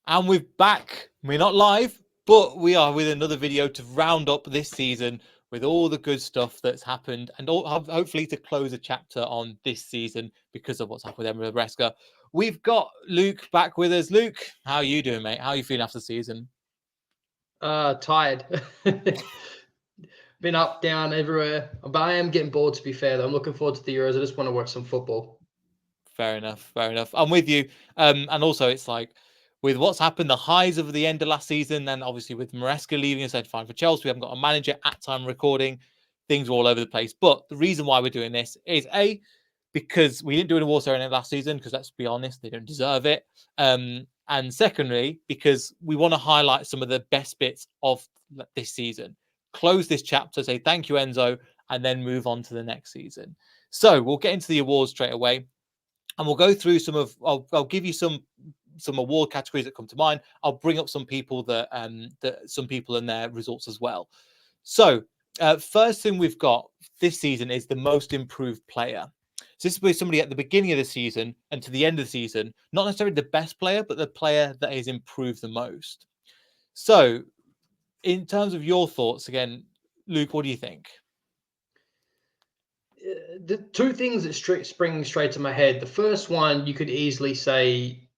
And we're back. We're not live, but we are with another video to round up this season with all the good stuff that's happened and hopefully to close a chapter on this season because of what's happened with Emma Bresca. We've got Luke back with us. Luke, how are you doing, mate? How are you feeling after the season? Tired. Been up, down, everywhere. But I am getting bored, to be fair, though. I'm looking forward to the Euros. I just want to watch some football. Fair enough. Fair enough. I'm with you. And also, it's like with what's happened, the highs of the end of last season, and obviously with Maresca leaving us, fine for Chelsea. We haven't got a manager at time recording. Things are all over the place. But the reason why we're doing this is because we didn't do an awards ceremony last season, because let's be honest, they don't deserve it. And secondly, because we want to highlight some of the best bits of this season, close this chapter, say thank you, Enzo, and then move on to the next season. So we'll get into the awards straight away. And we'll go through some of. I'll give you some award categories that come to mind. I'll bring up some people that some people and their results as well. So first thing we've got this season is the most improved player. So this is somebody at the beginning of the season and to the end of the season, not necessarily the best player, but the player that has improved the most. So, in terms of your thoughts, again, Luke, what do you think? The two things that spring straight to my head. The first one, you could easily say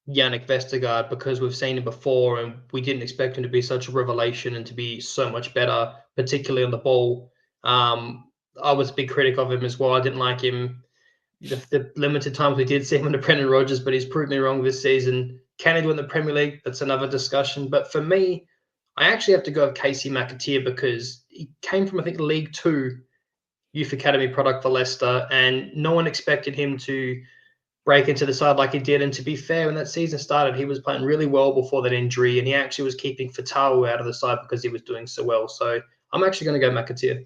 Yannick Vestergaard, because we've seen him before and we didn't expect him to be such a revelation and to be so much better, particularly on the ball. I was a big critic of him as well. I didn't like him the limited times we did see him in the Brendan Rodgers, but he's proved me wrong this season. Can he do in the Premier League? That's another discussion. But for me, I actually have to go with Casey McAteer because he came from, I think, League Two youth academy product for Leicester, and no one expected him to break into the side like he did. And to be fair, when that season started, he was playing really well before that injury, and he actually was keeping Fatau out of the side because he was doing so well. So I'm actually going to go McAteer.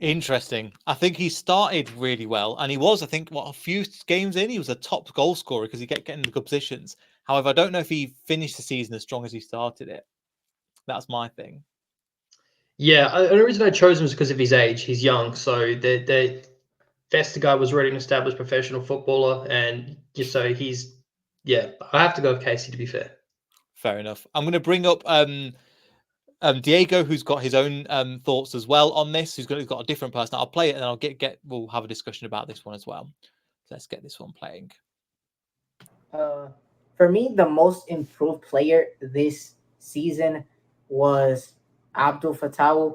Interesting. I think he started really well, and he was, I think, a few games in, he was a top goal scorer because he kept getting the good positions. However, I don't know if he finished the season as strong as he started it. That's my thing. Yeah, the reason I chose him is because of his age. He's young, so Vestergaard was already an established professional footballer, and so he's I have to go with Casey, to be fair. Fair enough. I'm going to bring up Diego, who's got his own thoughts as well on this. He's got a different person. I'll play it, and I'll we'll have a discussion about this one as well. So let's get this one playing. For me, the most improved player this season was Abdul Fatah.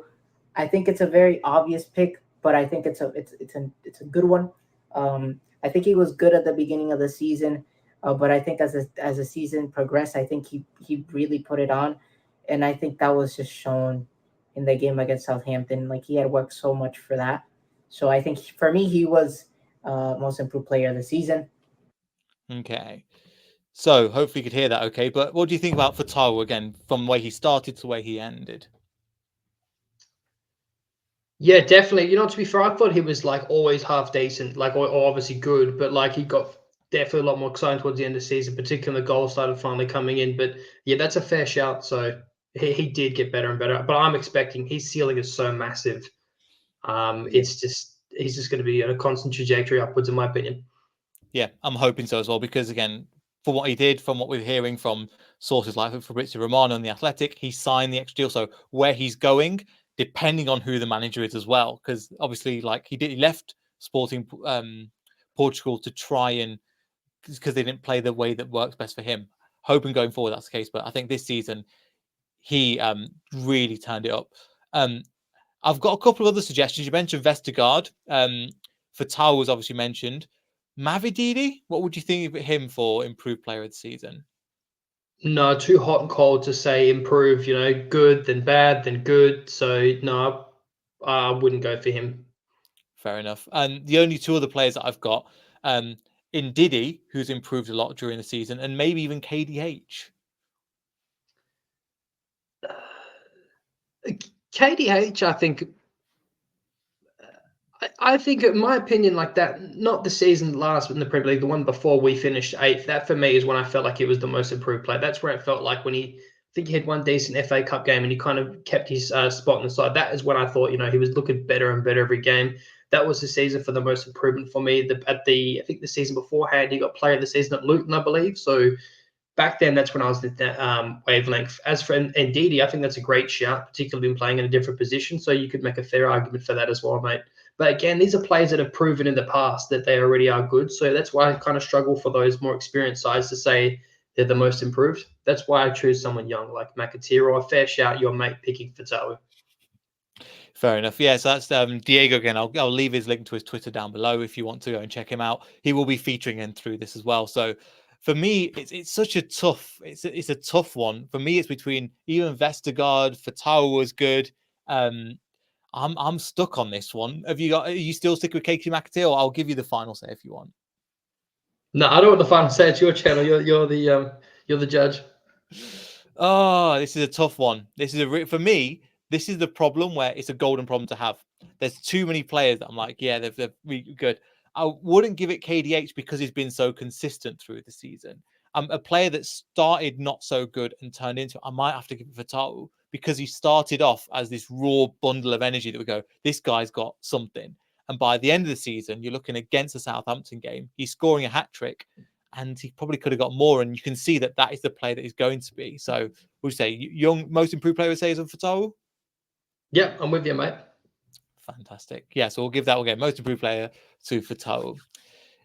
I think it's a very obvious pick, but I think it's a good one. I think he was good at the beginning of the season, but I think as the season progressed, I think he really put it on, and I think that was just shown in the game against Southampton. Like he had worked so much for that, so I think for me he was most improved player of the season. Okay. So hopefully you could hear that okay. But what do you think about Fatah again, from where he started to where he ended? Yeah, definitely. To be fair, I thought he was like always half decent, like or obviously good, but like he got definitely a lot more exciting towards the end of the season, particularly the goal started finally coming in. But yeah, that's a fair shout. So he did get better and better. But I'm expecting his ceiling is so massive. It's just he's just going to be on a constant trajectory upwards, in my opinion. Yeah, I'm hoping so as well, because again, for what he did, from what we're hearing from sources like Fabrizio Romano and The Athletic, he signed the extra deal. So where he's going, depending on who the manager is as well, because obviously, like he left Sporting Portugal to try and because they didn't play the way that works best for him. Hoping going forward that's the case, but I think this season he really turned it up. I've got a couple of other suggestions. You mentioned Vestergaard. Fatah was obviously mentioned. Mavididi, what would you think of him for improved player of the season? No, too hot and cold to say improve. Good, then bad, then good. So no, I wouldn't go for him. Fair enough. And the only two other players that I've got, in Didi, who's improved a lot during the season, and maybe even KDH. KDH, I think, in my opinion, like that, not the season last in the Premier League, the one before we finished eighth, that for me is when I felt like he was the most improved player. That's where it felt like when I think he had one decent FA Cup game and he kind of kept his spot on the side. That is when I thought, he was looking better and better every game. That was the season for the most improvement for me. I think the season beforehand, he got player of the season at Luton, I believe. So back then, that's when I was at that wavelength. As for Ndidi, I think that's a great shout, particularly been playing in a different position. So you could make a fair argument for that as well, mate. But again, these are players that have proven in the past that they already are good. So that's why I kind of struggle for those more experienced sides to say they're the most improved. That's why I choose someone young like McAteer, or a fair shout, your mate picking Fatawu. Fair enough. Yeah, so that's Diego again. I'll leave his link to his Twitter down below if you want to go and check him out. He will be featuring in through this as well. So for me, it's such a tough. It's a tough one. For me, it's between even Vestergaard. Fatawu was good. I'm stuck on this one. Are you still stick with KK McAteer, or I'll give you the final say if you want? No, I don't want the final say. It's your channel. You're the judge. Oh, this is a tough one. For me, this is the problem where it's a golden problem to have. There's too many players that I'm like, yeah, they're really good. I wouldn't give it KDH because he's been so consistent through the season. A player that started not so good and turned into, I might have to give it Fatawu because he started off as this raw bundle of energy that would go, this guy's got something. And by the end of the season, you're looking against the Southampton game, he's scoring a hat trick. And he probably could have got more, and you can see that is the player that he's going to be. So, would you say young, most improved player would say is Fatawu? Yeah, I'm with you, mate. Fantastic. Yeah, so we'll give that again, most improved player to Fatawu.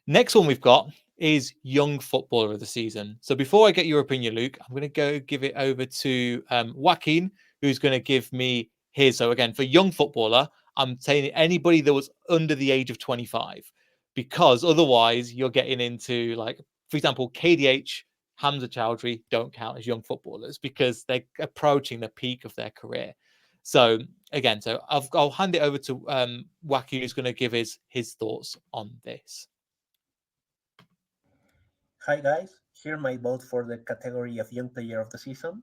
Next one we've got is young footballer of the season. So before I get your opinion, Luke, I'm going to go give it over to Joaquin, who's going to give me his. So again, for young footballer, I'm saying anybody that was under the age of 25, because otherwise you're getting into, like, for example, KDH, Hamza Chowdhury don't count as young footballers because they're approaching the peak of their career. So again, I'll hand it over to Joaquin, who's going to give his thoughts on this. Hi guys, here my vote for the category of Young Player of the Season.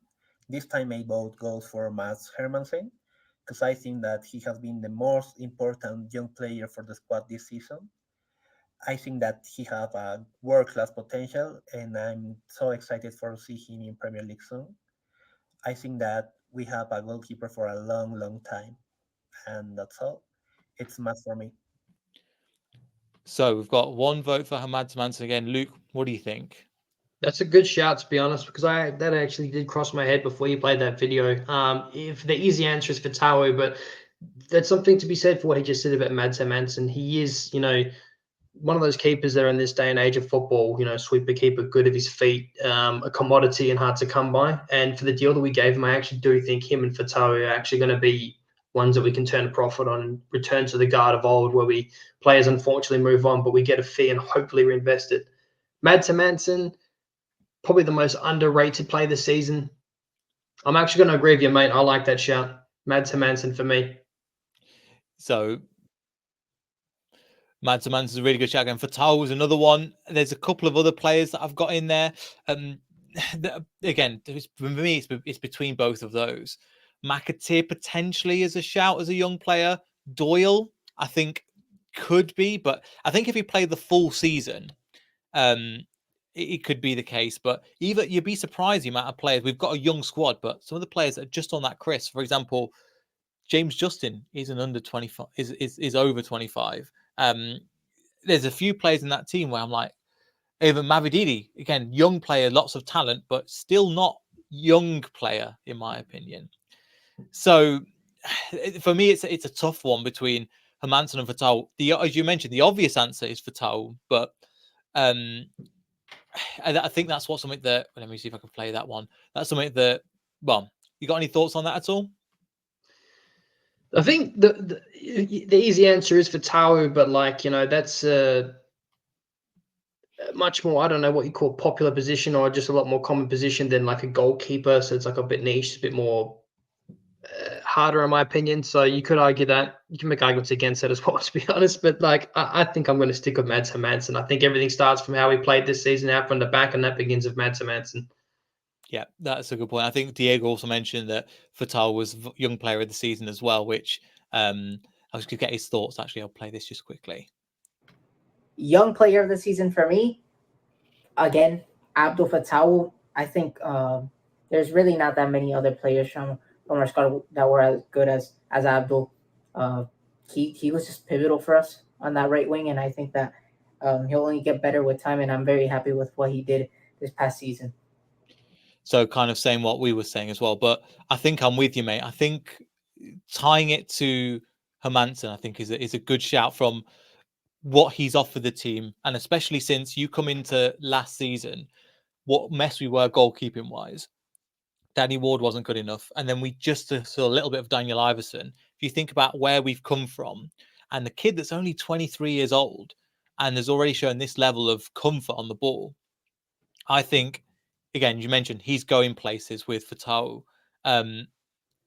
This time my vote goes for Mats Hermansen, because I think that he has been the most important young player for the squad this season. I think that he has a world-class potential, and I'm so excited for see him in Premier League soon. I think that we have a goalkeeper for a long, long time, and that's all. It's Mats for me. So we've got one vote for Hamad Manson again. Luke, what do you think? That's a good shout, to be honest, because that actually did cross my head before you played that video. If the easy answer is Fatawu, but that's something to be said for what he just said about Mads Hermansen. He is, one of those keepers that are in this day and age of football, sweeper keeper, good of his feet, a commodity and hard to come by. And for the deal that we gave him, I actually do think him and Fatawu are actually going to be ones that we can turn a profit on and return to the guard of old, where players unfortunately move on, but we get a fee and hopefully reinvest it. Mads Hermansen, probably the most underrated player this season. I'm actually going to agree with you, mate. I like that shout. Mads Hermansen for me. So Mads Hermansen is a really good shout again. Fatawu is another one. There's a couple of other players that I've got in there. Again, for me, it's between both of those. McAteer potentially is a shout as a young player. Doyle, I think, could be, but I think if he played the full season, it could be the case. But you'd be surprised the amount of players. We've got a young squad, but some of the players that are just on that crisp. For example, James Justin is an under 25, is over 25. There's a few players in that team where I'm like, even Mavididi, again, young player, lots of talent, but still not young player, in my opinion. So for me, it's a tough one between Hermansen and Fatawu. As you mentioned, the obvious answer is Fatawu, but I think that's something that. Let me see if I can play that one. That's something that. Well, you got any thoughts on that at all? I think the easy answer is Fatawu, but that's much more, I don't know what you call popular position, or just a lot more common position than like a goalkeeper. So it's like a bit niche, a bit more harder in my opinion. So you could argue that you can make arguments against it as well, to be honest. But I think I'm going to stick with Mads Hermansen. I think everything starts from how he played this season out from the back, and that begins with Mads Hermansen. Yeah, that's a good point. I think Diego also mentioned that Fatawu was young player of the season as well, which I was going to get his thoughts. Actually, I'll play this just quickly. Young player of the season for me, again, Abdul Fatawu. I think there's really not that many other players from our squad that were as good as Abdul. He was just pivotal for us on that right wing, and I think that he'll only get better with time, and I'm very happy with what he did this past season. So kind of saying what we were saying as well. But I think I'm with you, mate. I think tying it to Hermansen, I think is a good shout from what he's offered the team, and especially since you come into last season, what mess we were goalkeeping wise. Danny Ward wasn't good enough, and then we just saw a little bit of Daniel Iverson. If you think about where we've come from, and the kid that's only 23 years old and has already shown this level of comfort on the ball, I think, again, you mentioned he's going places with Fatau.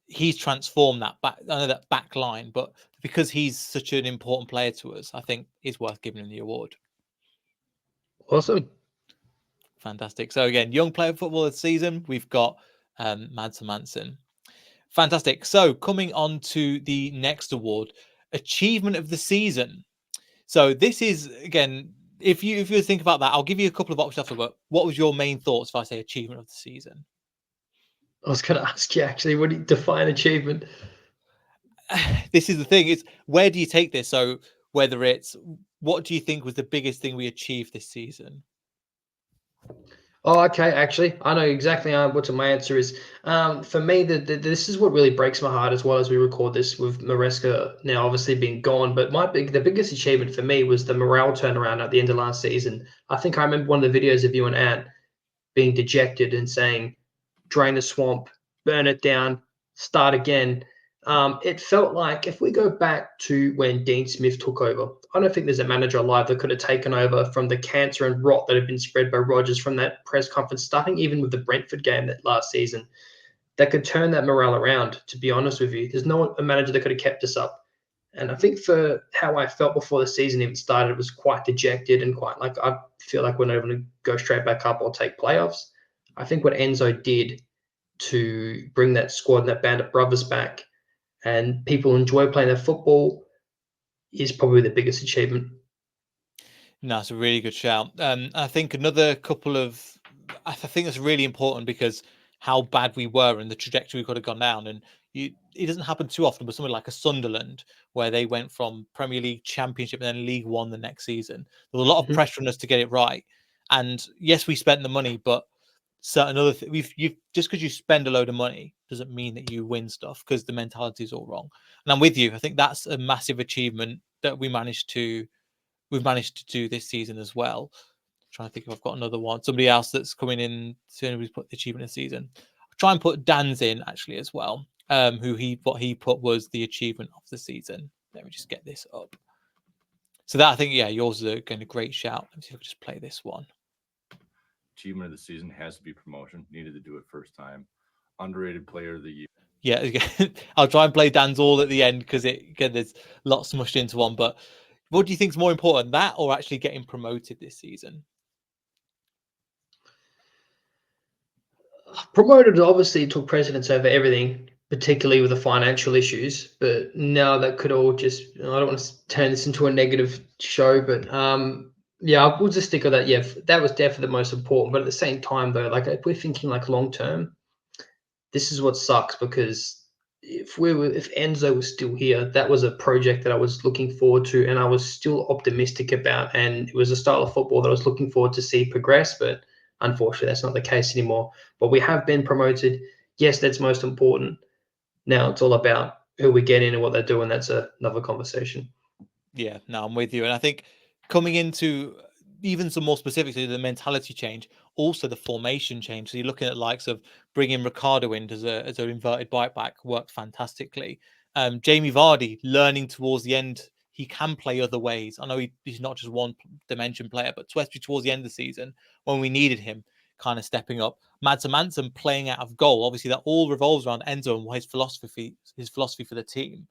He's transformed that back, I know that back line, but because he's such an important player to us, I think it's worth giving him the award. Awesome. Fantastic. So again, young player of football this season, we've got Mads Hermansen. Fantastic. So coming on to the next award, achievement of the season. So this is, again, if you think about that, I'll give you a couple of options after. But what was your main thoughts if I say achievement of the season? I was going to ask you actually, what do you define achievement? This is the thing. It's where do you take this? So whether it's what do you think was the biggest thing we achieved this season? Oh, okay. Actually, I know exactly what my answer is. For me, this is what really breaks my heart as well as we record this with Maresca now obviously being gone. But the biggest achievement for me was the morale turnaround at the end of last season. I think I remember one of the videos of you and Ant being dejected and saying, "Drain the swamp, burn it down, start again." It felt like if we go back to when Dean Smith took over, I don't think there's a manager alive that could have taken over from the cancer and rot that had been spread by Rodgers from that press conference, starting even with the Brentford game that last season, that could turn that morale around, to be honest with you. There's no a manager that could have kept us up. And I think for how I felt before the season even started, it was quite dejected and quite like, I feel like we're not going to go straight back up or take playoffs. I think what Enzo did to bring that squad and that band of brothers back and people enjoy playing their football is probably the biggest achievement. No, it's a really good shout. I think another couple of, I think that's really important because how bad we were and the trajectory we could have gone down. And it doesn't happen too often, but something like a Sunderland, where they went from Premier League, Championship, and then League One the next season. There was a lot of pressure on us to get it right. And yes, we spent the money, but certain other things, just because you spend a load of money doesn't mean that you win stuff because the mentality is all wrong. And I'm with you. I think that's a massive achievement that we've managed to do this season as well. I'm trying to think if I've got another one. Somebody else that's coming in soon who's put the achievement of the season. I'll try and put Dan's in actually as well. What he put was the achievement of the season. Let me just get this up. So that I think, yeah, yours is again a great shout. Let me see if I can just play this one. Achievement of the season has to be promotion. Needed to do it first time. Underrated player of the year. Yeah, I'll try and play Dan's all at the end because there's lots smushed into one. But what do you think is more important, that or actually getting promoted this season? Promoted obviously took precedence over everything, particularly with the financial issues. But now that could all just, I don't want to turn this into a negative show, but yeah, we'll just stick with that. Yeah, that was definitely the most important. But at the same time, though, like if we're thinking like long term, this is what sucks because if Enzo was still here, that was a project that I was looking forward to and I was still optimistic about, and it was a style of football that I was looking forward to see progress. But unfortunately, that's not the case anymore. But we have been promoted. Yes, that's most important. Now it's all about who we get in and what they're doing. That's another conversation. Yeah, no, I'm with you. And I think coming into even some more specifically the mentality change, also the formation change. So you're looking at likes of bringing Ricardo in as an inverted bite back worked fantastically. Jamie Vardy learning towards the end, he can play other ways. I know he's not just one dimension player, but especially towards the end of the season when we needed him, kind of stepping up. Mads Hermansen playing out of goal. Obviously, that all revolves around Enzo and his philosophy for the team.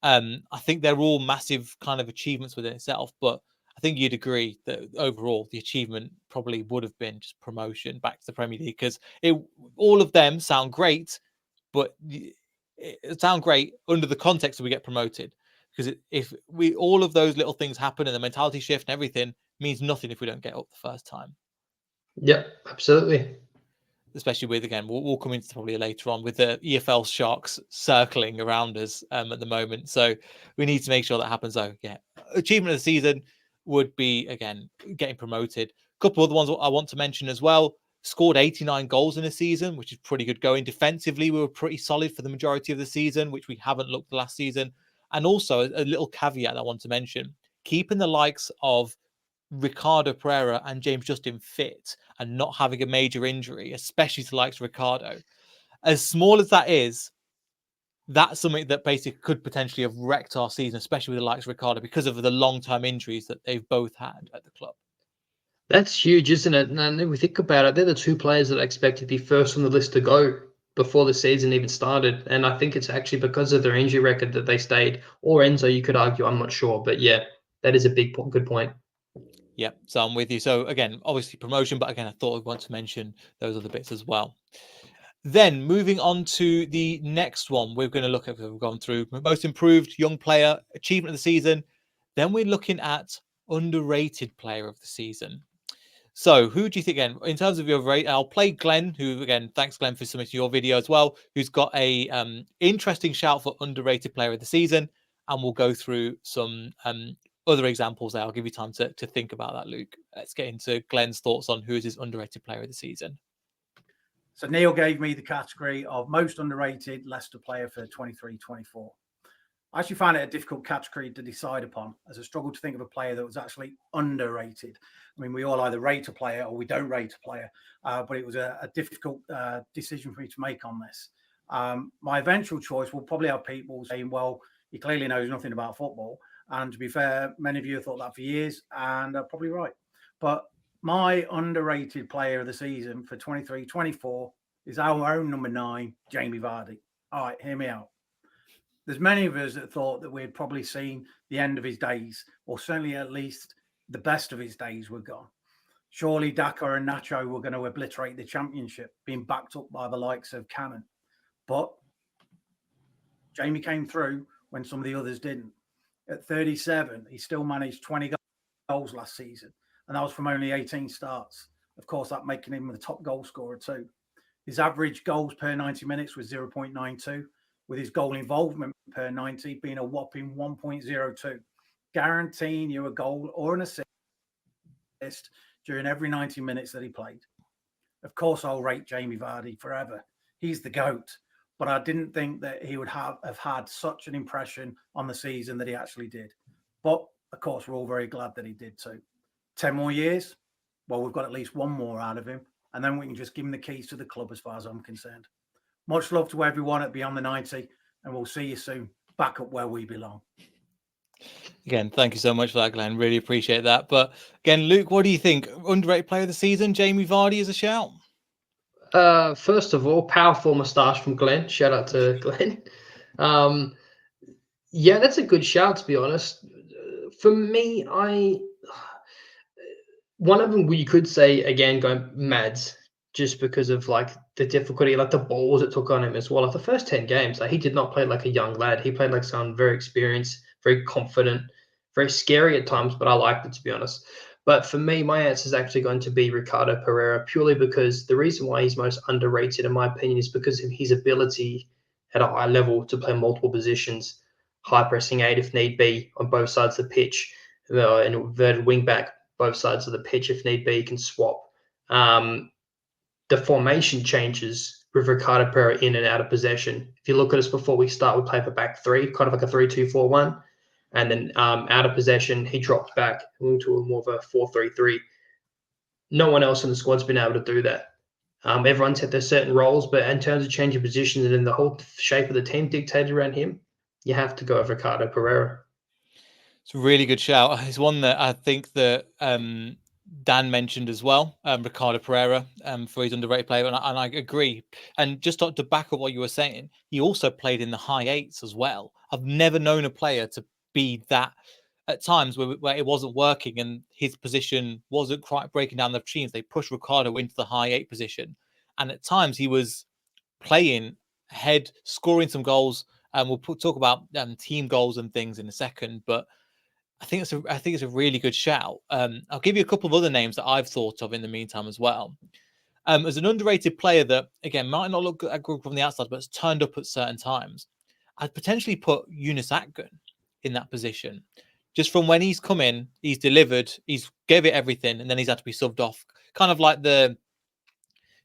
I think they're all massive kind of achievements within itself, but I think you'd agree that overall the achievement probably would have been just promotion back to the Premier League because all of them sound great, but it sound great under the context that we get promoted. Because if all of those little things happen and the mentality shift and everything means nothing if we don't get up the first time. Yep, absolutely. Especially with, again, we'll come into probably later on with the EFL sharks circling around us at the moment. So we need to make sure that happens. So yeah, achievement of the season would be, again, getting promoted. A couple of other ones I want to mention as well. scored 89 goals in a season, which is pretty good going. Defensively, we were pretty solid for the majority of the season, which we haven't looked last season. And also a little caveat I want to mention, keeping the likes of Ricardo Pereira and James Justin fit and not having a major injury, especially to likes Ricardo, as small as that is, that's something that basically could potentially have wrecked our season, especially with the likes of Ricardo, because of the long-term injuries that they've both had at the club. That's huge, isn't it? And if we think about it, they're the two players that I expect to be first on the list to go before the season even started. And I think it's actually because of their injury record that they stayed. Or Enzo, you could argue, I'm not sure. But yeah, that is a good point. Yeah, so I'm with you. So again, obviously promotion, but again, I thought I'd want to mention those other bits as well. Then moving on to the next one, we're going to look at, we've gone through most improved young player, achievement of the season. Then we're looking at underrated player of the season. So who do you think, again, in terms of your rate, I'll play Glenn, who, again, thanks Glenn for submitting your video as well, who's got a interesting shout for underrated player of the season. And we'll go through some other examples there. I'll give you time to think about that, Luke. Let's get into Glenn's thoughts on who is his underrated player of the season. So Neil gave me the category of most underrated Leicester player for 23-24. I actually found it a difficult category to decide upon, as I struggled to think of a player that was actually underrated. I mean, we all either rate a player or we don't rate a player, but it was a difficult decision for me to make on this. My eventual choice will probably have people saying, well, he clearly knows nothing about football. And to be fair, many of you have thought that for years, and they're probably right. But my underrated player of the season for 23-24 is our own number 9, Jamie Vardy. All right, hear me out. There's many of us that thought that we'd probably seen the end of his days, or certainly at least the best of his days were gone. Surely Daka and Nacho were going to obliterate the championship, being backed up by the likes of Cannon. But Jamie came through when some of the others didn't. At 37, he still managed 20 goals last season, and that was from only 18 starts. Of course, that making him the top goal scorer too. His average goals per 90 minutes was 0.92, with his goal involvement per 90 being a whopping 1.02, guaranteeing you a goal or an assist during every 90 minutes that he played. Of course, I'll rate Jamie Vardy forever. He's the GOAT, but I didn't think that he would have had such an impression on the season that he actually did. But, of course, we're all very glad that he did too. 10 more years? Well, we've got at least one more out of him, and then we can just give him the keys to the club as far as I'm concerned. Much love to everyone at Beyond the 90, and we'll see you soon, back up where we belong. Again, thank you so much for that, Glenn. Really appreciate that. But again, Luke, what do you think? Underrated player of the season, Jamie Vardy is a shout. First of all, powerful moustache from Glenn. Shout out to Glenn. Yeah, that's a good shout, to be honest. For me, one of them you could say, again, going Mads, just because of like the difficulty, like the balls it took on him as well. Like the first 10 games, like he did not play like a young lad. He played like someone very experienced, very confident, very scary at times, but I liked it, to be honest. But for me, my answer is actually going to be Ricardo Pereira, purely because the reason why he's most underrated, in my opinion, is because of his ability at a high level to play multiple positions, high pressing 8 if need be on both sides of the pitch, and inverted wing back, both sides of the pitch if need be. He can swap. The formation changes with Ricardo Pereira in and out of possession. If you look at us before we start, we play for back 3, kind of like a 3-2-4-1. And then out of possession, he dropped back into more of a 4-3-3. No one else in the squad's been able to do that. Everyone's had their certain roles, but in terms of changing positions and then the whole shape of the team dictated around him, you have to go with Ricardo Pereira. It's a really good shout. It's one that I think that Dan mentioned as well, Ricardo Pereira, for his underrated player, and I agree. And just to back up what you were saying, he also played in the high 8s as well. I've never known a player to be that at times where it wasn't working and his position wasn't quite breaking down the teams. They pushed Ricardo into the high 8 position, and at times he was playing ahead, scoring some goals. And we'll talk about team goals and things in a second, but I think it's a really good shout. I'll give you a couple of other names that I've thought of in the meantime as well. As an underrated player that, again, might not look good from the outside, but has turned up at certain times, I'd potentially put Yunus Akgün in that position. Just from when he's come in, he's delivered, he's gave it everything, and then he's had to be subbed off. Kind of like the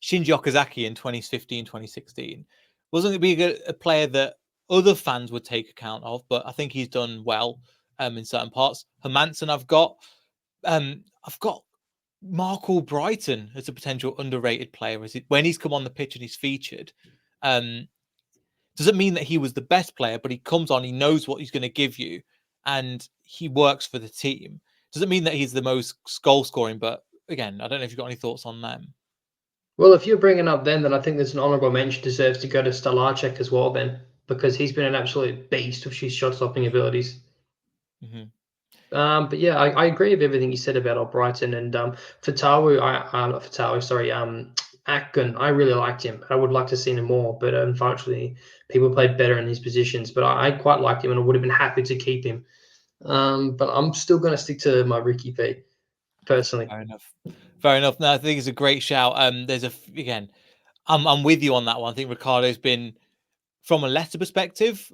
Shinji Okazaki in 2015, 2016. Wasn't going to be a player that other fans would take account of, but I think he's done well in certain parts. Hermansen, I've got Marco Brighton as a potential underrated player. When he's come on the pitch and he's featured, doesn't mean that he was the best player, but he comes on, he knows what he's going to give you, and he works for the team. Doesn't mean that he's the most goal scoring, but again, I don't know if you've got any thoughts on them. Well, if you're bringing up then I think there's an honourable mention deserves to go to Stolarczyk as well then, because he's been an absolute beast with his shot-stopping abilities. Mm-hmm. But yeah, I agree with everything you said about Brighton and Fatawu. Not Fatawu, sorry. Atkin, I really liked him. I would like to see him more, but unfortunately, people played better in these positions. But I quite liked him, and I would have been happy to keep him. But I'm still going to stick to my Ricky P, personally. Fair enough. No, I think it's a great shout. I'm with you on that one. I think Ricardo's been, from a Leicester perspective,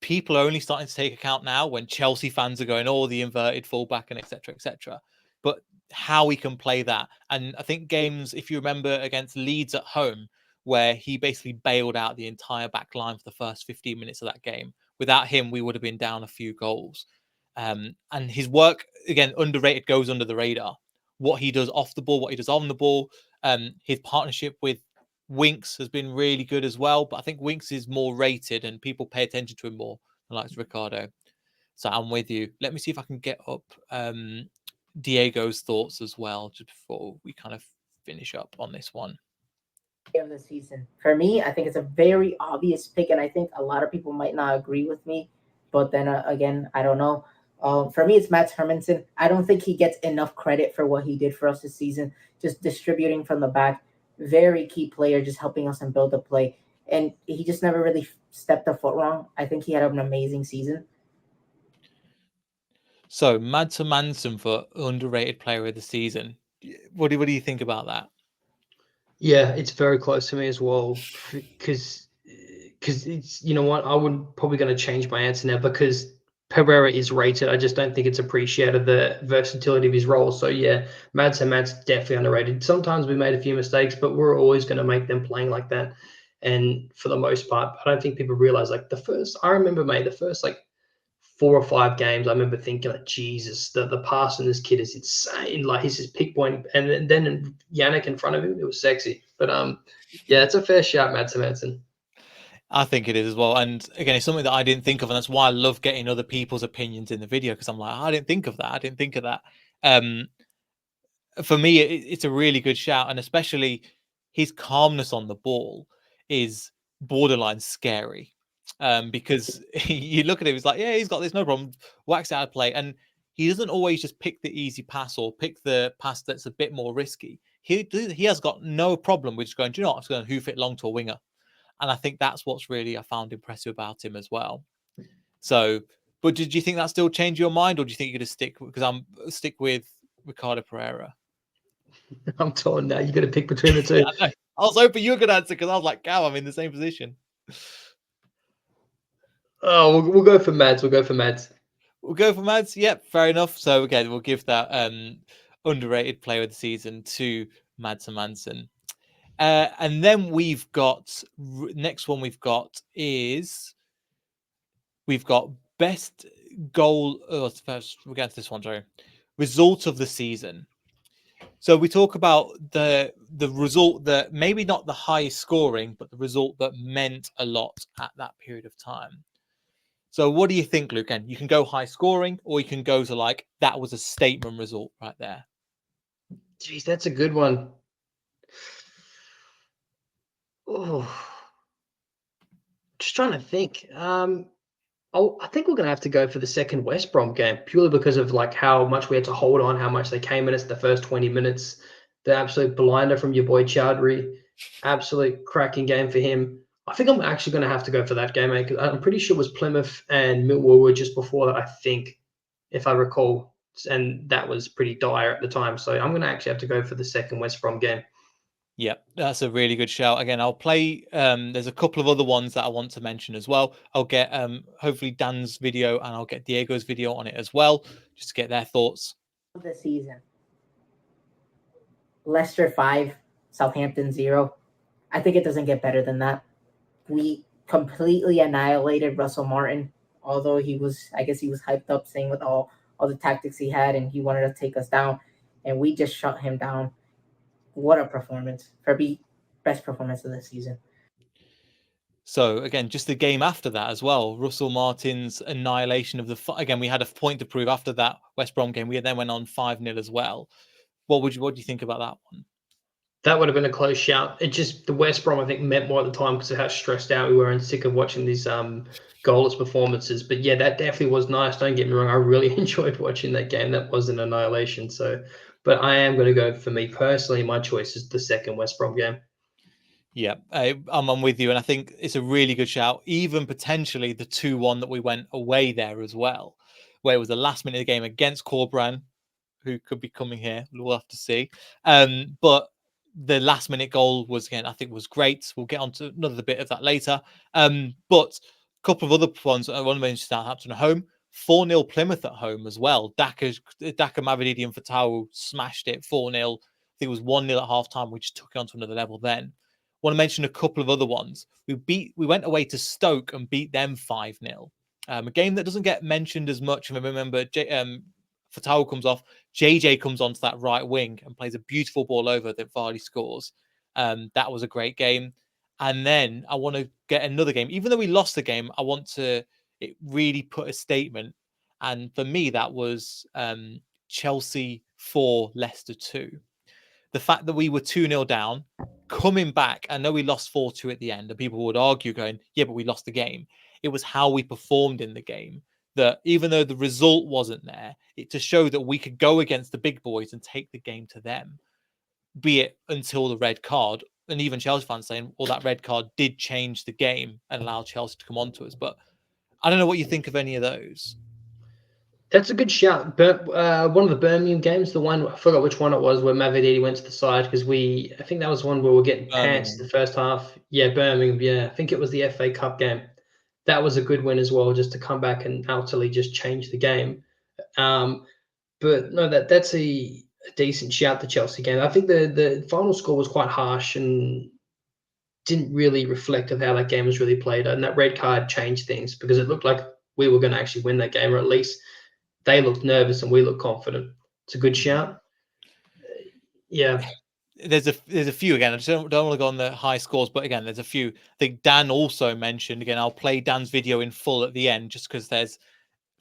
people are only starting to take account now when Chelsea fans are going, oh, the inverted fullback and etc. etc. But how he can play that. And I think games, if you remember, against Leeds at home, where he basically bailed out the entire back line for the first 15 minutes of that game. Without him, we would have been down a few goals. And his work, again, underrated, goes under the radar. What he does off the ball, what he does on the ball, his partnership with Winks has been really good as well, but I think Winks is more rated and people pay attention to him more than like Ricardo. So I'm with you. Let me see if I can get up Diego's thoughts as well, just before we kind of finish up on this one. Of the season, for me, I think it's a very obvious pick, and I think a lot of people might not agree with me. But then again, I don't know. For me, it's Mats Hermansen. I don't think he gets enough credit for what he did for us this season, just distributing from the back. Very key player, just helping us and build the play. And he just never really stepped a foot wrong. I think he had an amazing season. So, Mads Hermansen for underrated player of the season. What do you think about that? Yeah, it's very close to me as well, because it's, you know what, I would probably going to change my answer now because Pereira is rated. I just don't think it's appreciated, the versatility of his role. So yeah, Mads definitely underrated. Sometimes we made a few mistakes, but we're always going to make them playing like that. And for the most part, I don't think people realize like I remember the first like 4 or 5 games, I remember thinking like, Jesus, the pass on this kid is insane. Like he's just pick point, and then Yannick in front of him, it was sexy. But yeah, it's a fair shout, Mads Hermansen. I think it is as well. And again, it's something that I didn't think of. And that's why I love getting other people's opinions in the video, because I'm like, I didn't think of that. For me, it's a really good shout. And especially his calmness on the ball is borderline scary. Because you look at him, he's like, yeah, he's got this, no problem, whacks out of play. And he doesn't always just pick the easy pass or pick the pass that's a bit more risky. He has got no problem with just going, do you know what, I'm just going to hoof it long to a winger. And I think that's what's really I found impressive about him as well. So, but did you think that still changed your mind, or do you think you're going to stick? Because I'm stick with Ricardo Pereira. I'm torn now. You got to pick between the two. Yeah, I was hoping you were going to answer because I was like, "Cow, I'm in the same position." Oh, we'll go for Mads. We'll go for Mads. Yep, fair enough. So again, we'll give that underrated player of the season to Mads Hermansen. And then we've got next one. We've got best goal. First, we'll get to this one. Sorry, result of the season. So we talk about the result that maybe not the highest scoring, but the result that meant a lot at that period of time. So what do you think, Luke? And you can go high scoring, or you can go to like that was a statement result right there. Jeez, that's a good one. Oh, just trying to think. I think we're going to have to go for the second West Brom game, purely because of like how much we had to hold on, how much they came in us the first 20 minutes. The absolute blinder from your boy Chowdhury. Absolute cracking game for him. I think I'm actually going to have to go for that game, mate. I'm pretty sure it was Plymouth and Millwall were just before that, I think, if I recall. And that was pretty dire at the time. So I'm going to actually have to go for the second West Brom game. Yeah, that's a really good shout. Again, I'll play. There's a couple of other ones that I want to mention as well. I'll get hopefully Dan's video and I'll get Diego's video on it as well, just to get their thoughts. The season, Leicester 5, Southampton 0. I think it doesn't get better than that. We completely annihilated Russell Martin, although I guess he was hyped up saying with all the tactics he had and he wanted to take us down, and we just shut him down. What a performance. For me, best performance of the season. So again, just the game after that as well, Russell Martin's annihilation of again, we had a point to prove after that West Brom game. We then went on 5-0 as well. What do you think about that one? That would have been a close shout. It just, the West Brom, I think, meant more at the time because of how stressed out we were and sick of watching these goalless performances. But yeah, that definitely was nice. Don't get me wrong. I really enjoyed watching that game. That was an annihilation. So, but I am going to go, for me personally, my choice is the second West Brom game. Yeah, I'm with you. And I think it's a really good shout. Even potentially the 2-1 that we went away there as well, where it was the last minute of the game against Corbran, who could be coming here. We'll have to see. But the last minute goal was, again, I think was great. We'll get on to another bit of that later. But a couple of other ones. I want to mention Southampton at home, 4-0 Plymouth at home as well. Daka Mavididi and Fatau smashed it 4-0. I think it was 1-0 at half time. We just took it on to another level then. Want to mention a couple of other ones. We went away to Stoke and beat them 5-0. A game that doesn't get mentioned as much. And I remember Fatau comes off, JJ comes onto that right wing and plays a beautiful ball over that Vardy scores. That was a great game. And then I want to get another game. Even though we lost the game, I want to really put a statement. And for me, that was Chelsea 4, Leicester 2. The fact that we were 2-0 down, coming back, I know we lost 4-2 at the end, and people would argue going, yeah, but we lost the game. It was how we performed in the game that even though the result wasn't there, it to show that we could go against the big boys and take the game to them, be it until the red card. And even Chelsea fans saying, well, that red card did change the game and allow Chelsea to come on to us. But I don't know what you think of any of those. That's a good shout. But one of the Birmingham games, the one, I forgot which one it was, where Mavididi went to the side because I think that was one where we were getting pants the first half. Yeah, Birmingham. Yeah, I think it was the FA Cup game. That was a good win as well, just to come back and utterly just change the game. But no, that's a decent shout, the Chelsea game. I think the final score was quite harsh and didn't really reflect of how that game was really played. And that red card changed things because it looked like we were going to actually win that game, or at least they looked nervous and we looked confident. It's a good shout. Yeah. There's a few, again, I just don't want to go on the high scores, but again, there's a few. I think Dan also mentioned, again, I'll play Dan's video in full at the end just because there's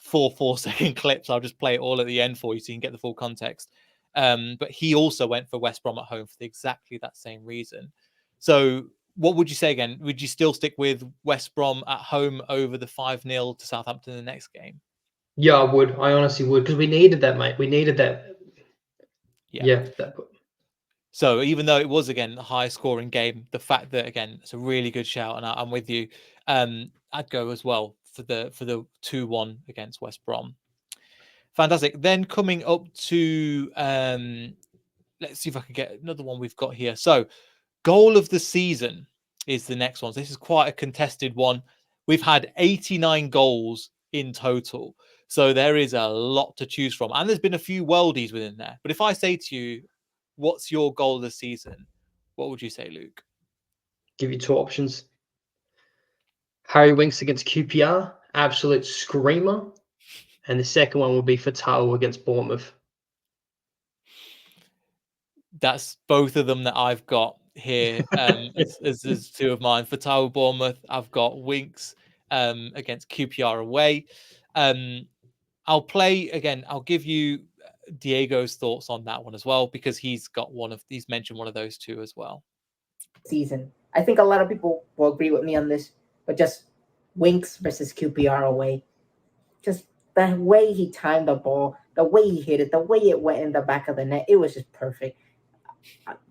4-second clips. I'll just play it all at the end for you so you can get the full context. But he also went for West Brom at home for exactly that same reason. So what would you say again? Would you still stick with West Brom at home over the 5-0 to Southampton in the next game? Yeah, I would. I honestly would, because we needed that, mate. We needed that. Yeah. So even though it was, again, a high-scoring game, the fact that, again, it's a really good shout, and I'm with you. I'd go as well for the 2-1 against West Brom. Fantastic. Then coming up to, let's see if I can get another one we've got here. So goal of the season is the next one. So this is quite a contested one. We've had 89 goals in total. So there is a lot to choose from. And there's been a few worldies within there. But if I say to you, what's your goal of the season? What would you say, Luke? Give you two options. Harry Winks against QPR, absolute screamer. And the second one would be Fatau against Bournemouth. That's both of them that I've got here as two of mine. Fatau Bournemouth, I've got Winks against QPR away. I'll play again. I'll give you Diego's thoughts on that one as well, because he's mentioned one of those two as well. Season. I think a lot of people will agree with me on this, but just Winks versus QPR away. Just the way he timed the ball, the way he hit it, the way it went in the back of the net, it was just perfect.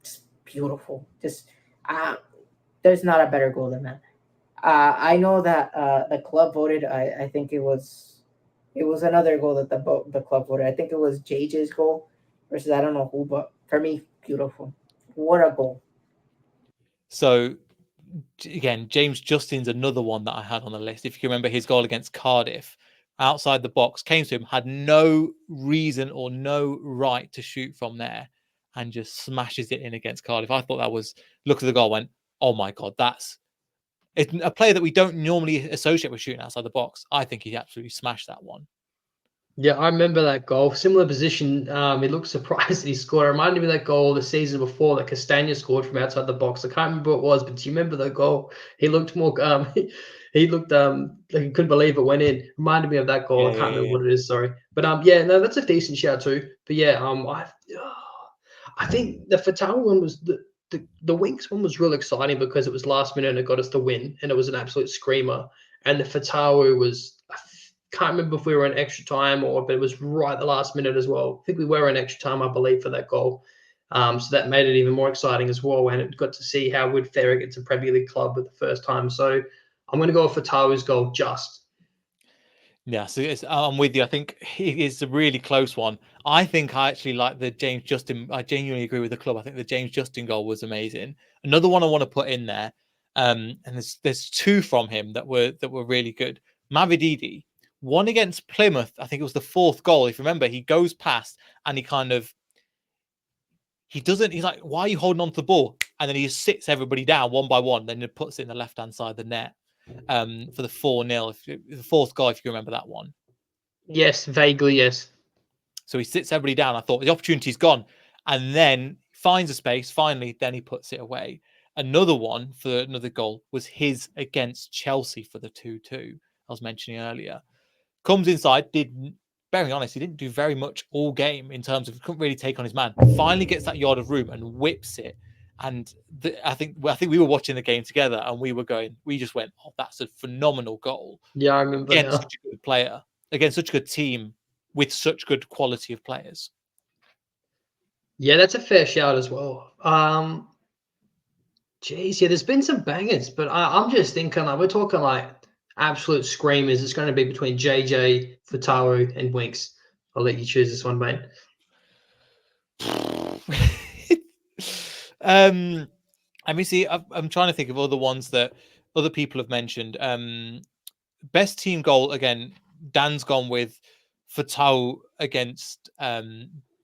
Just beautiful. Just there's not a better goal than that. I know that the club voted. I think it was another goal that the club voted. I think it was JJ's goal versus I don't know who, but for me, beautiful. What a goal. So again, James Justin's another one that I had on the list. If you can remember his goal against Cardiff, outside the box, came to him, had no reason or no right to shoot from there. and just smashes it in against Cardiff. I thought that was, look at the goal, went, oh my God, it's a player that we don't normally associate with shooting outside the box. I think he absolutely smashed that one. Yeah, I remember that goal. Similar position. He looked surprised that he scored. It reminded me of that goal the season before that Castagna scored from outside the box. I can't remember what it was, but do you remember the goal? He looked more. He looked like he couldn't believe it went in. Reminded me of that goal. I can't remember what it is. Sorry, but yeah, no, that's a decent shout too. But yeah, I think the Fatal one was the Winks one was real exciting because it was last minute and it got us the win, and it was an absolute screamer. And the Fatawu was, I can't remember if we were in extra time but it was right at the last minute as well. I think we were in extra time, I believe, for that goal. So that made it even more exciting as well, and it got to see how we'd fare against a Premier League club for the first time. So I'm going to go for Fatawu's goal just. Yeah, so I'm with you. I think it is a really close one. I think I actually like the James Justin. I genuinely agree with the club. I think the James Justin goal was amazing. Another one I want to put in there, and there's two from him that were really good. Mavididi, one against Plymouth. I think it was the fourth goal. If you remember, he goes past and he doesn't. He's like, "Why are you holding on to the ball?" And then he just sits everybody down one by one. Then he puts it in the left hand side of the net. For the 4-0, the fourth goal, if you remember that one. Yes, vaguely, yes. So he sits everybody down. I thought the opportunity's gone, and then finds a space. Finally, then he puts it away. Another one for another goal was his against Chelsea for the 2-2 I was mentioning earlier. Comes inside, very honest, he didn't do very much all game in terms of couldn't really take on his man. Finally gets that yard of room and whips it. And I think we were watching the game together, and we just went, "Oh, that's a phenomenal goal!" Yeah, I remember against now. such a good player, against such a good team with such good quality of players. Yeah, that's a fair shout as well. Geez, yeah, there's been some bangers, but I'm just thinking like we're talking like absolute screamers. It's going to be between JJ, Fatawu, and Winks. I'll let you choose this one, mate. Let me see. I'm trying to think of other ones that other people have mentioned. Best team goal again. Dan's gone with Fatawu against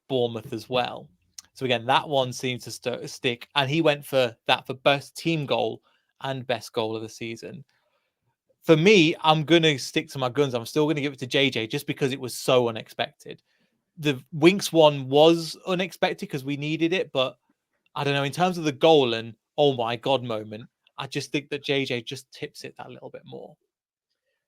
Bournemouth as well. So again, that one seems to stick, and he went for that for best team goal and best goal of the season. For me, I'm gonna stick to my guns. I'm still gonna give it to JJ just because it was so unexpected. The Winks one was unexpected because we needed it, but I don't know, in terms of the goal and oh my God moment, I just think that JJ just tips it that little bit more.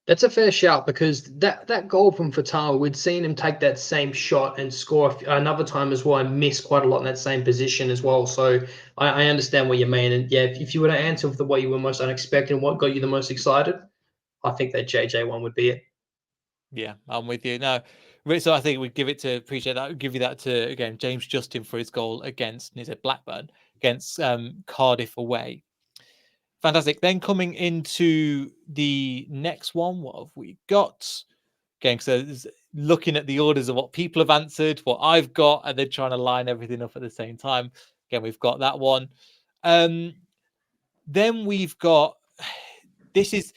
That's a fair shout because that goal from Fatawu, we'd seen him take that same shot and score another time as well and miss quite a lot in that same position as well. So I understand what you mean. And yeah, if you were to answer with the way you were most unexpected and what got you the most excited, I think that JJ one would be it. Yeah, I'm with you. No, so I think we'd give it to appreciate that. We'd give you that to again James Justin for his goal against Blackburn against Cardiff away. Fantastic. Then coming into the next one, what have we got? Again, so looking at the orders of what people have answered, what I've got, and then trying to line everything up at the same time. Again, we've got that one. Then we've got this is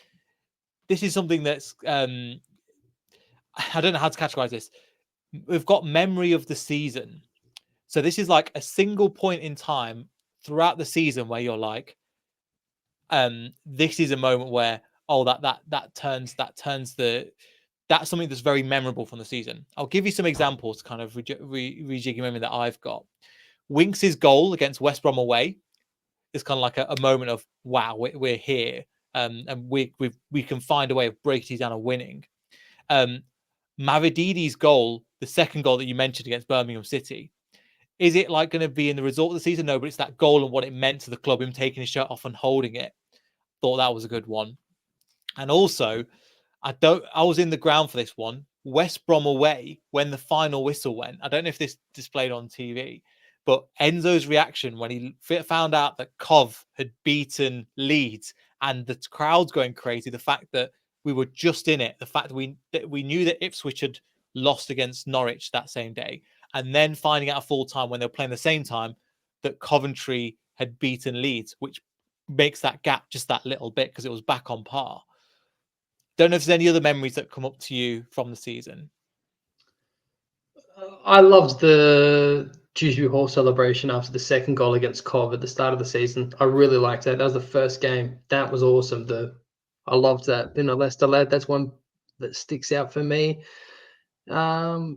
something that's I don't know how to categorize this. We've got memory of the season. So this is like a single point in time throughout the season where you're like, this is a moment where that's something that's very memorable from the season. I'll give you some examples to kind of rejig your memory that I've got. Winks's goal against West Brom away is kind of like a moment of wow, we're here, and we can find a way of breaking down and winning. Mavididi's goal, the second goal that you mentioned against Birmingham City, is it like going to be in the result of the season? No, but it's that goal and what it meant to the club, him taking his shirt off and holding it. Thought that was a good one. And also, I was in the ground for this one. West Brom away when the final whistle went. I don't know if this displayed on TV, but Enzo's reaction when he found out that Cov had beaten Leeds and the crowd's going crazy. The fact that we were just in it, the fact that we knew that Ipswich had lost against Norwich that same day, and then finding out a full time when they were playing the same time that Coventry had beaten Leeds, which makes that gap just that little bit because it was back on par. Don't know if there's any other memories that come up to you from the season. I loved the Dewsbury Hall celebration after the second goal against Cov at the start of the season. I really liked that. That was the first game. That was awesome. I loved that. Leicester lad. That's one that sticks out for me. I've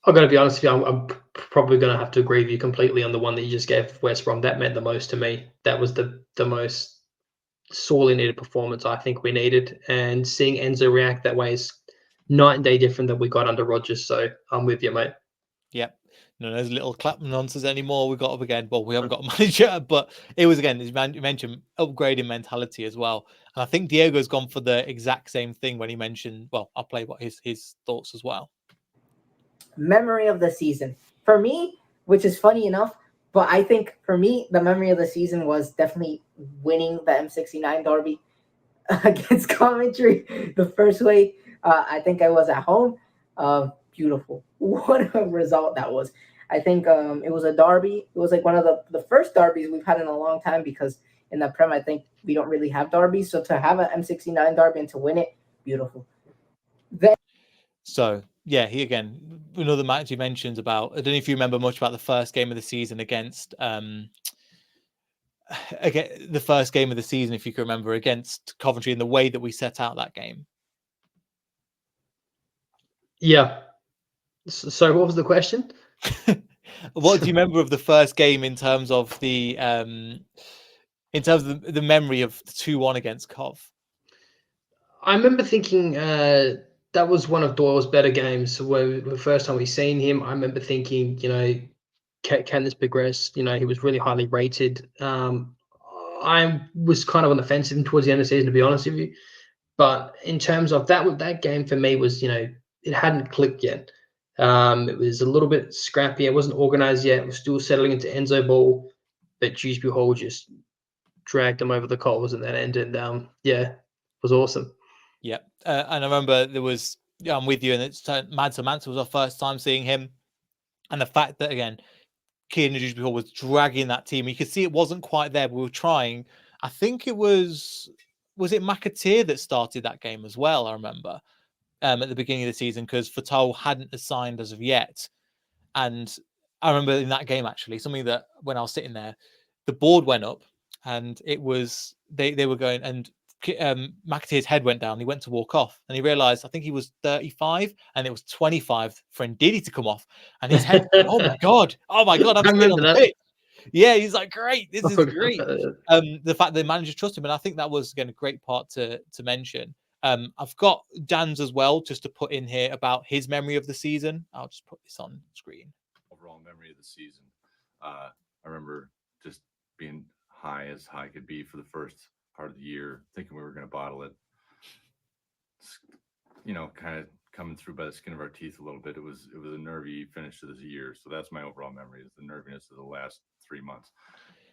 got to be honest with you. I'm probably going to have to agree with you completely on the one that you just gave West Brom. That meant the most to me. That was the most sorely needed performance I think we needed. And seeing Enzo react that way is night and day different than we got under Rodgers. So I'm with you, mate. Yep. No, there's little clap nonsense anymore. We got up again. Well, we haven't got a manager, but it was again, as you mentioned, upgrading mentality as well. And I think Diego's gone for the exact same thing when he mentioned. Well, I'll play what his thoughts as well. Memory of the season for me, which is funny enough, but I think for me the memory of the season was definitely winning the M69 derby against Coventry the first way. I think I was at home. Beautiful. What a result that was. I think it was a derby. It was like one of the first derbies we've had in a long time, because in the Prem I think we don't really have derbies. So to have an M69 derby and to win it, beautiful. So yeah, he again, another match he mentions about. I don't know if you remember much about the first game of the season against again the first game of the season, if you can remember, against Coventry, and the way that we set out that game. Yeah. So what was the question? What do you remember of the first game in terms of the memory of the 2-1 against Cov? I remember thinking that was one of Doyle's better games. Where the first time we seen him, I remember thinking, can this progress? He was really highly rated. I was kind of on the fence towards the end of the season, to be honest with you. But in terms of that game for me was, it hadn't clicked yet. It was a little bit scrappy. It wasn't organized yet. It was still settling into Enzo ball, but Dewsbury Hall just dragged them over the coals in that end. And it was awesome. Yeah, and I remember there was. Yeah, I'm with you, and it's Mads Mansa was our first time seeing him, and the fact that again, Kieran Dewsbury Hall was dragging that team. You could see it wasn't quite there, but we were trying. I think it was it McAteer that started that game as well. I remember at the beginning of the season, because Fatal hadn't assigned as of yet, and I remember in that game actually something that when I was sitting there, the board went up, and it was they were going, and McAteer's head went down. He went to walk off, and he realized I think he was 35, and it was 25 for Ndidi to come off, and his head. Oh my god! I'm I sitting on remember the that. pitch. Yeah, he's like, great. This is Oh, great. God. The fact that the manager trusted him, and I think that was again a great part to mention. I've got Dan's as well, just to put in here about his memory of the season. I'll just put this on screen. Overall memory of the season. I remember just being high as high could be for the first part of the year, thinking we were going to bottle it. Kind of coming through by the skin of our teeth a little bit. It was a nervy finish to this year. So that's my overall memory, is the nerviness of the last 3 months.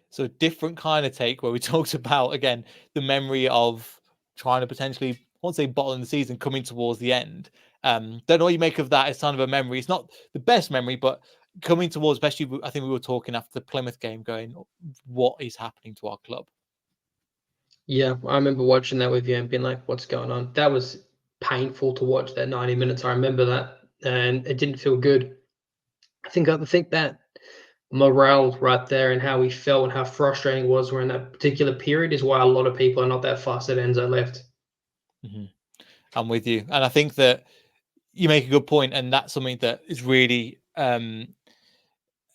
So a different kind of take where we talked about, again, the memory of trying to potentially, I won't say bottle in the season, coming towards the end. Don't know what you make of that as kind of a memory. It's not the best memory, but coming towards, especially, I think we were talking after the Plymouth game going, what is happening to our club? Yeah, I remember watching that with you and being like, what's going on? That was painful to watch, that 90 minutes. I remember that, and it didn't feel good. I think that morale right there and how we felt and how frustrating it was we're in that particular period is why a lot of people are not that fussed that Enzo left. Mm-hmm. I'm with you. And I think that you make a good point, and that's something that is really and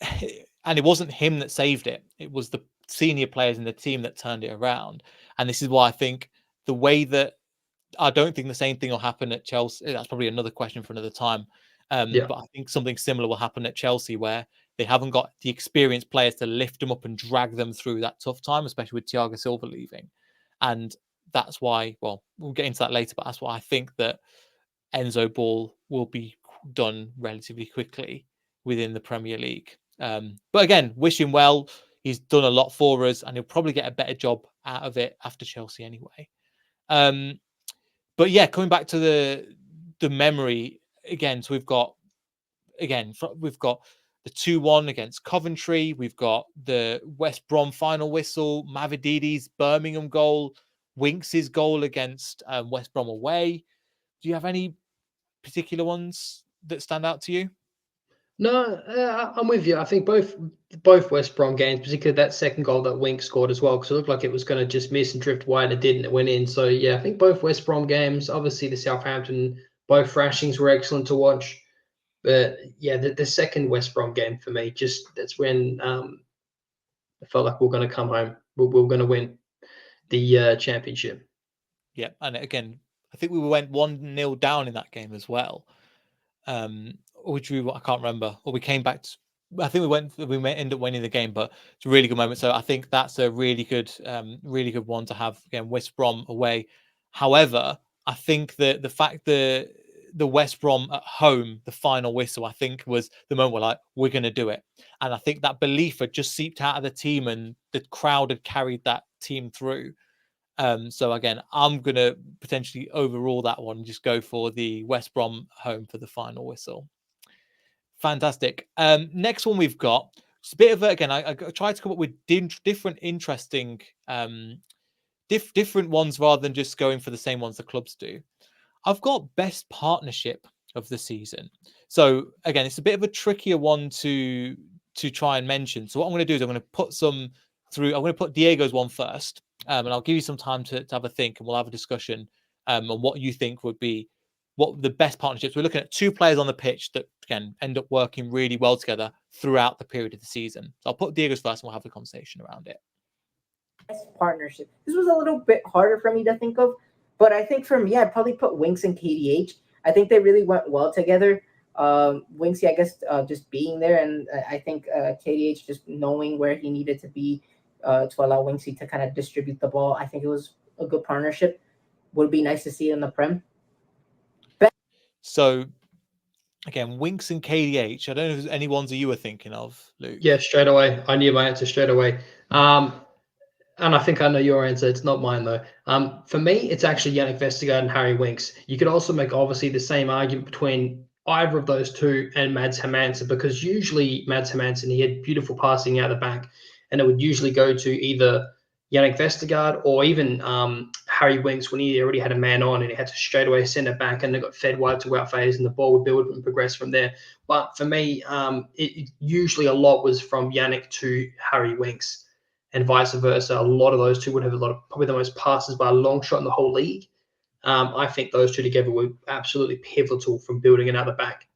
it wasn't him that saved it. It was the senior players in the team that turned it around. And this is why I think the way that I don't think the same thing will happen at Chelsea. That's probably another question for another time. But I think something similar will happen at Chelsea, where they haven't got the experienced players to lift them up and drag them through that tough time, especially with Thiago Silva leaving. And that's why, well, we'll get into that later, but that's why I think that Enzo Ball will be done relatively quickly within the Premier League. But again, wish him well. He's done a lot for us, and he'll probably get a better job out of it after Chelsea anyway. But yeah, coming back to the memory again. So we've got the 2-1 against Coventry. We've got the West Brom final whistle, Mavididi's Birmingham goal, Winks's goal against West Brom away. Do you have any particular ones that stand out to you? No, I'm with you. I think both West Brom games, particularly that second goal that Wink scored as well, because it looked like it was going to just miss and drift wide, and it didn't. It went in. So yeah, I think both West Brom games. Obviously, the Southampton both thrashings were excellent to watch, but yeah, the second West Brom game for me, just that's when I felt like we're going to come home. We're going to win the championship. Yeah, and again, I think we went 1-0 down in that game as well. Which I can't remember, or we came back. I think we may end up winning the game, but it's a really good moment. So I think that's a really good one to have again. West Brom away. However, I think that the fact that the West Brom at home, the final whistle, I think was the moment we're like, we're going to do it. And I think that belief had just seeped out of the team, and the crowd had carried that team through. So again, I'm going to potentially overrule that one and just go for the West Brom home for the final whistle. Fantastic. Next one we've got, it's a bit of again, I tried to come up with different interesting different ones rather than just going for the same ones the clubs do. I've got best partnership of the season. So again, it's a bit of a trickier one to try and mention. So what I'm going to do is I'm going to put some through. I'm going to put Diego's one first, and I'll give you some time to have a think, and we'll have a discussion on what you think would be what the best partnerships. We're looking at two players on the pitch that can end up working really well together throughout the period of the season. So I'll put Diego's first, and we'll have a conversation around it. Best partnership. This was a little bit harder for me to think of, but I think for me, I'd probably put Winks and KDH. I think they really went well together. Winksy, I guess, just being there, and I think KDH just knowing where he needed to be to allow Winksy to kind of distribute the ball. I think it was a good partnership. Would be nice to see it in the Prem. So, again, Winks and KDH. I don't know if there's any ones that you were thinking of, Luke. Yeah, straight away. I knew my answer straight away. And I think I know your answer. It's not mine though. For me, it's actually Yannick Vestergaard and Harry Winks. You could also make obviously the same argument between either of those two and Mads Hermansen, because usually Mads Hermansen, he had beautiful passing out the back, and it would usually go to either Yannick Vestergaard or even Harry Winks when he already had a man on and he had to straight away send it back, and they got fed wide to out phase and the ball would build and progress from there. But for me, it usually a lot was from Yannick to Harry Winks, and vice versa. A lot of those two would have probably the most passes by a long shot in the whole league. I think those two together were absolutely pivotal from building another back.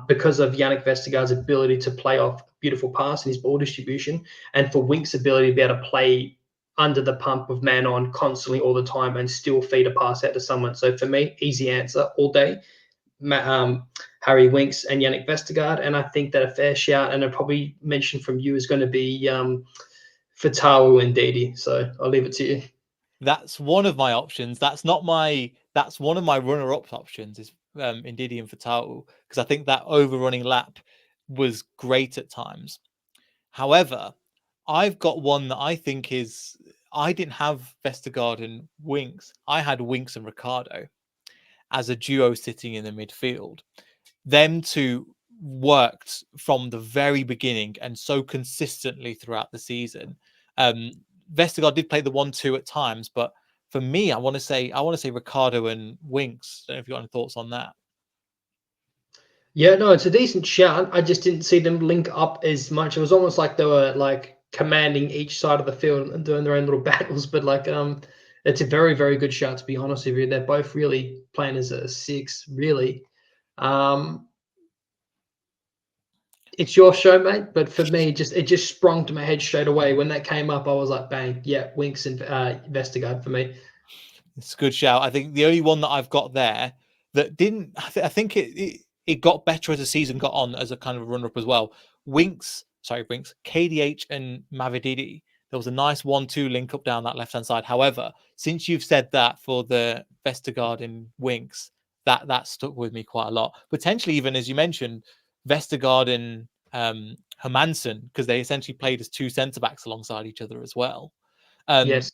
Because of Yannick Vestergaard's ability to play off beautiful pass and his ball distribution, and for Wink's ability to be able to play under the pump of man on constantly all the time and still feed a pass out to someone. So for me, easy answer all day. Harry Winks and Yannick Vestergaard. And I think that a fair shout, and I probably mentioned from you, is going to be Fatawu and Didi. So I'll leave it to you. That's one of my options. That's one of my runner-up options is Ndidi and Fatawu, because I think that overrunning lap was great at times. However, I've got one that I think is, I didn't have Vestergaard and Winks. I had Winks and Ricardo as a duo sitting in the midfield. Them two worked from the very beginning and so consistently throughout the season. Vestergaard did play the 1-2 at times, but for me, I want to say Ricardo and Winks. I don't know if you've got any thoughts on that. Yeah, no, it's a decent shout. I just didn't see them link up as much. It was almost like they were like commanding each side of the field and doing their own little battles. But like, it's a very, very good shout, to be honest with you. They're both really playing as a six, really. It's your show, mate. But for me, it just sprung to my head straight away when that came up. I was like, bang, yeah, Winks and Vestergaard for me. It's a good shout. I think the only one that I've got there that didn't, I think it got better as the season got on as a kind of runner-up as well. Winks, KDH and Mavididi. There was a nice 1-2 link up down that left-hand side. However, since you've said that for the Vestergaard and Winks, that stuck with me quite a lot. Potentially even, as you mentioned, Vestergaard and Hermansen, because they essentially played as two centre-backs alongside each other as well. Yes.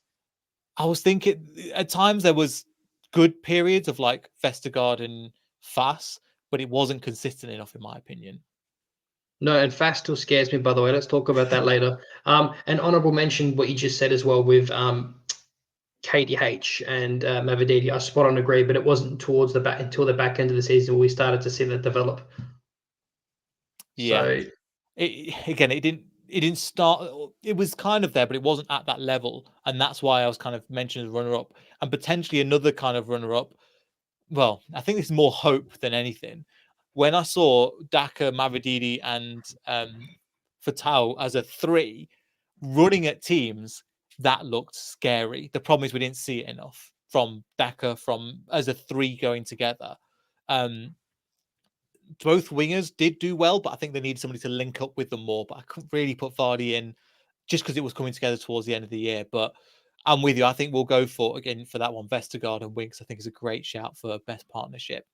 I was thinking at times there was good periods of like Vestergaard and Fass, but it wasn't consistent enough, in my opinion. No, and Fast still scares me, by the way. Let's talk about that later. And honorable mention what you just said as well with KDH and Mavididi. I spot on agree, but it wasn't until the back end of the season where we started to see that develop. Yeah. So It didn't start. It was kind of there, but it wasn't at that level, and that's why I was kind of mentioned as runner-up, and potentially another kind of runner-up. Well, I think this is more hope than anything. When I saw Daka, Mavididi, and Fatau as a 3 running at teams, that looked scary. The problem is we didn't see it enough from Daka from as a 3 going together. Both wingers did do well, but I think they needed somebody to link up with them more. But I couldn't really put Vardy in just because it was coming together towards the end of the year. But I'm with you. I think we'll go for that one. Vestergaard and Winks, I think, is a great shout for best partnership.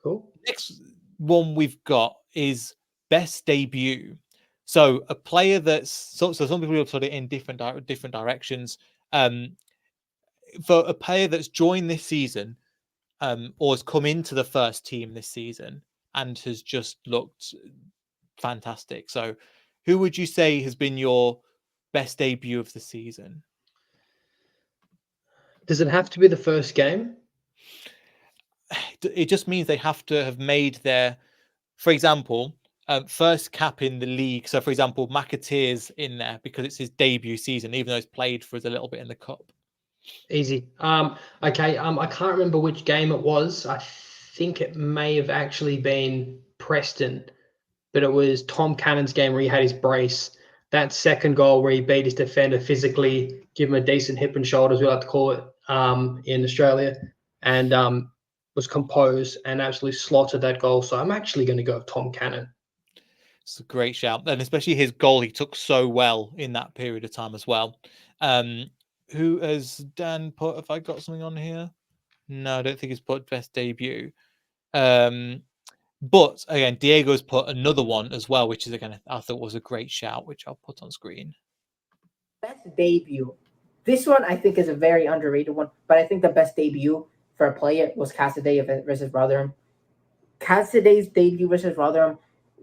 cool. Next one we've got is best debut. So a player that's so some people have put it in different directions. For a player that's joined this season, or has come into the first team this season and has just looked fantastic. So, who would you say has been your best debut of the season? Does it have to be the first game? It just means they have to have made their, for example, first cap in the league. So, for example, McAteer's in there because it's his debut season, even though he's played for us a little bit in the cup. Easy. Okay. I can't remember which game it was. I think it may have actually been Preston, but it was Tom Cannon's game where he had his brace. That second goal where he beat his defender physically, give him a decent hip and shoulder, as we like to call it in Australia, and was composed and absolutely slaughtered that goal. So I'm actually going to go with Tom Cannon. It's a great shout, and especially his goal he took so well in that period of time as well. Who has Dan put? Have I got something on here? No, I don't think he's put best debut. But again, Diego's put another one as well, which is again I thought was a great shout, which I'll put on screen. Best debut. This one I think is a very underrated one, but I think the best debut for a player was Cassidy versus Rotherham. Cassidy's debut versus Rotherham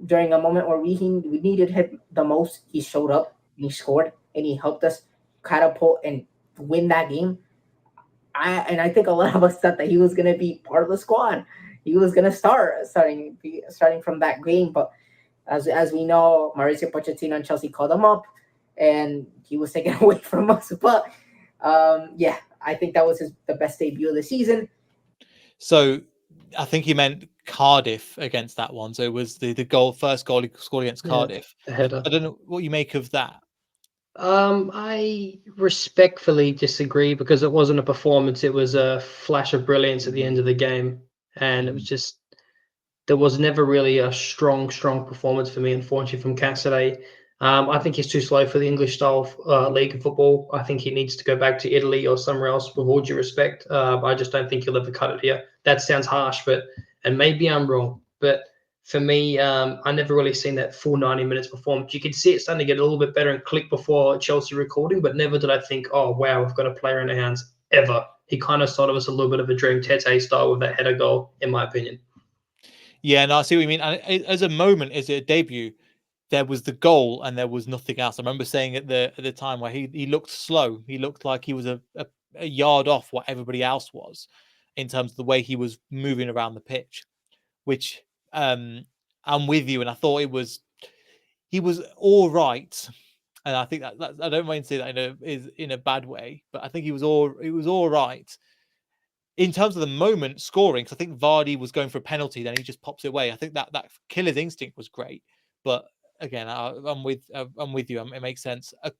during a moment where we needed him the most, he showed up, he scored, and he helped us catapult and win that game. I think a lot of us thought that he was going to be part of the squad. He was going to starting from that game, but as we know, Mauricio Pochettino and Chelsea called him up, and he was taken away from us. But yeah, I think that was the best debut of the season. So I think he meant Cardiff against that one. So it was the first goal he scored against Cardiff. The header. I don't know what you make of that. I respectfully disagree because it wasn't a performance. It was a flash of brilliance at the end of the game. And it was just, there was never really a strong performance for me, unfortunately, from Cassidy. I think he's too slow for the English style league of football. I think he needs to go back to Italy or somewhere else, with all due respect. I just don't think he'll ever cut it here. That sounds harsh, and maybe I'm wrong, but for me, I never really seen that full 90 minutes performance. You could see it starting to get a little bit better and click before Chelsea recording, but never did I think, oh, wow, we've got a player in our hands ever. He kind of sort of was a little bit of a dream Tete style with that header goal, in my opinion. Yeah, no, I see what you mean. And as a moment, as a debut, there was the goal and there was nothing else. I remember saying at the time where he looked slow. He looked like he was a yard off what everybody else was in terms of the way he was moving around the pitch, which I'm with you. And I thought he was all right. And I think that I don't mind saying that in a bad way, but I think he was all right. In terms of the moment scoring, because I think Vardy was going for a penalty, then he just pops it away. I think that killer's instinct was great, but again, I'm with you. It makes sense. A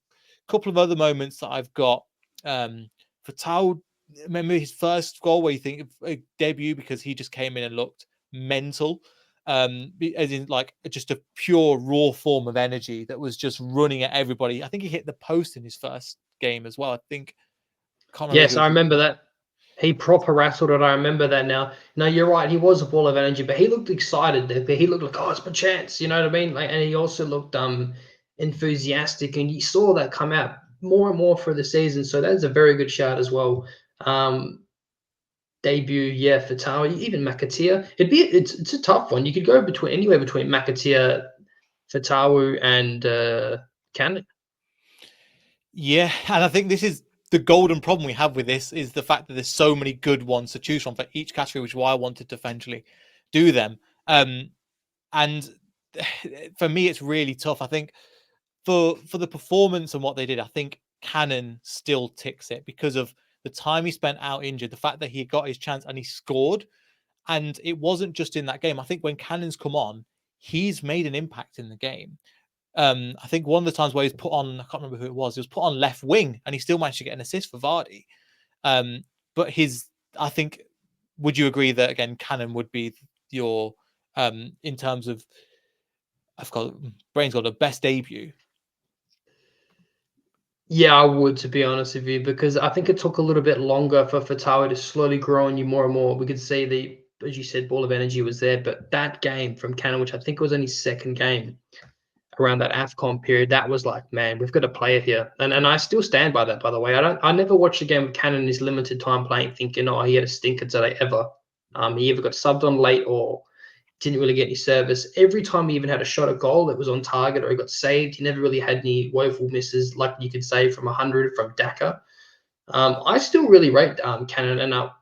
couple of other moments that I've got for Tao. Remember his first goal, where you think a debut because he just came in and looked mental, as in like just a pure raw form of energy that was just running at everybody. I think he hit the post in his first game as well. I think. Yes, I remember that. He proper wrestled it. I remember that now. No, you're right. He was a ball of energy, but he looked excited. He looked like, oh, it's my chance. You know what I mean? Like, and he also looked enthusiastic, and you saw that come out more and more for the season. So that's a very good shout as well. Debut, yeah, for Tao. Even McAteer. It's a tough one. You could go anywhere between McAteer, Fatawu, and Cannon. Yeah, and I think this is the golden problem we have with this is the fact that there's so many good ones to choose from for each category, which is why I wanted to eventually do them. And for me, it's really tough. I think for the performance and what they did, I think Cannon still ticks it because of the time he spent out injured, the fact that he got his chance and he scored. And it wasn't just in that game. I think when Cannon's come on, he's made an impact in the game. I think one of the times where he's put on, I can't remember who it was, he was put on left wing and he still managed to get an assist for Vardy. But I think, would you agree that, again, Cannon would be your, in terms of, Brain's got the best debut? Yeah, I would, to be honest with you, because I think it took a little bit longer for Fatawa to slowly grow on you more and more. We could see the, as you said, ball of energy was there, but that game from Cannon, which I think was only second game around that AFCON period, that was like, man, we've got a player here. And I still stand by that, by the way. I never watched a game with Cannon in his limited time playing thinking, oh, he had a stinker today ever. He either got subbed on late or didn't really get any service. Every time he even had a shot at goal, it was on target or he got saved. He never really had any woeful misses, like you could say from 100 from Daka. I still really rate Cannon, and I'll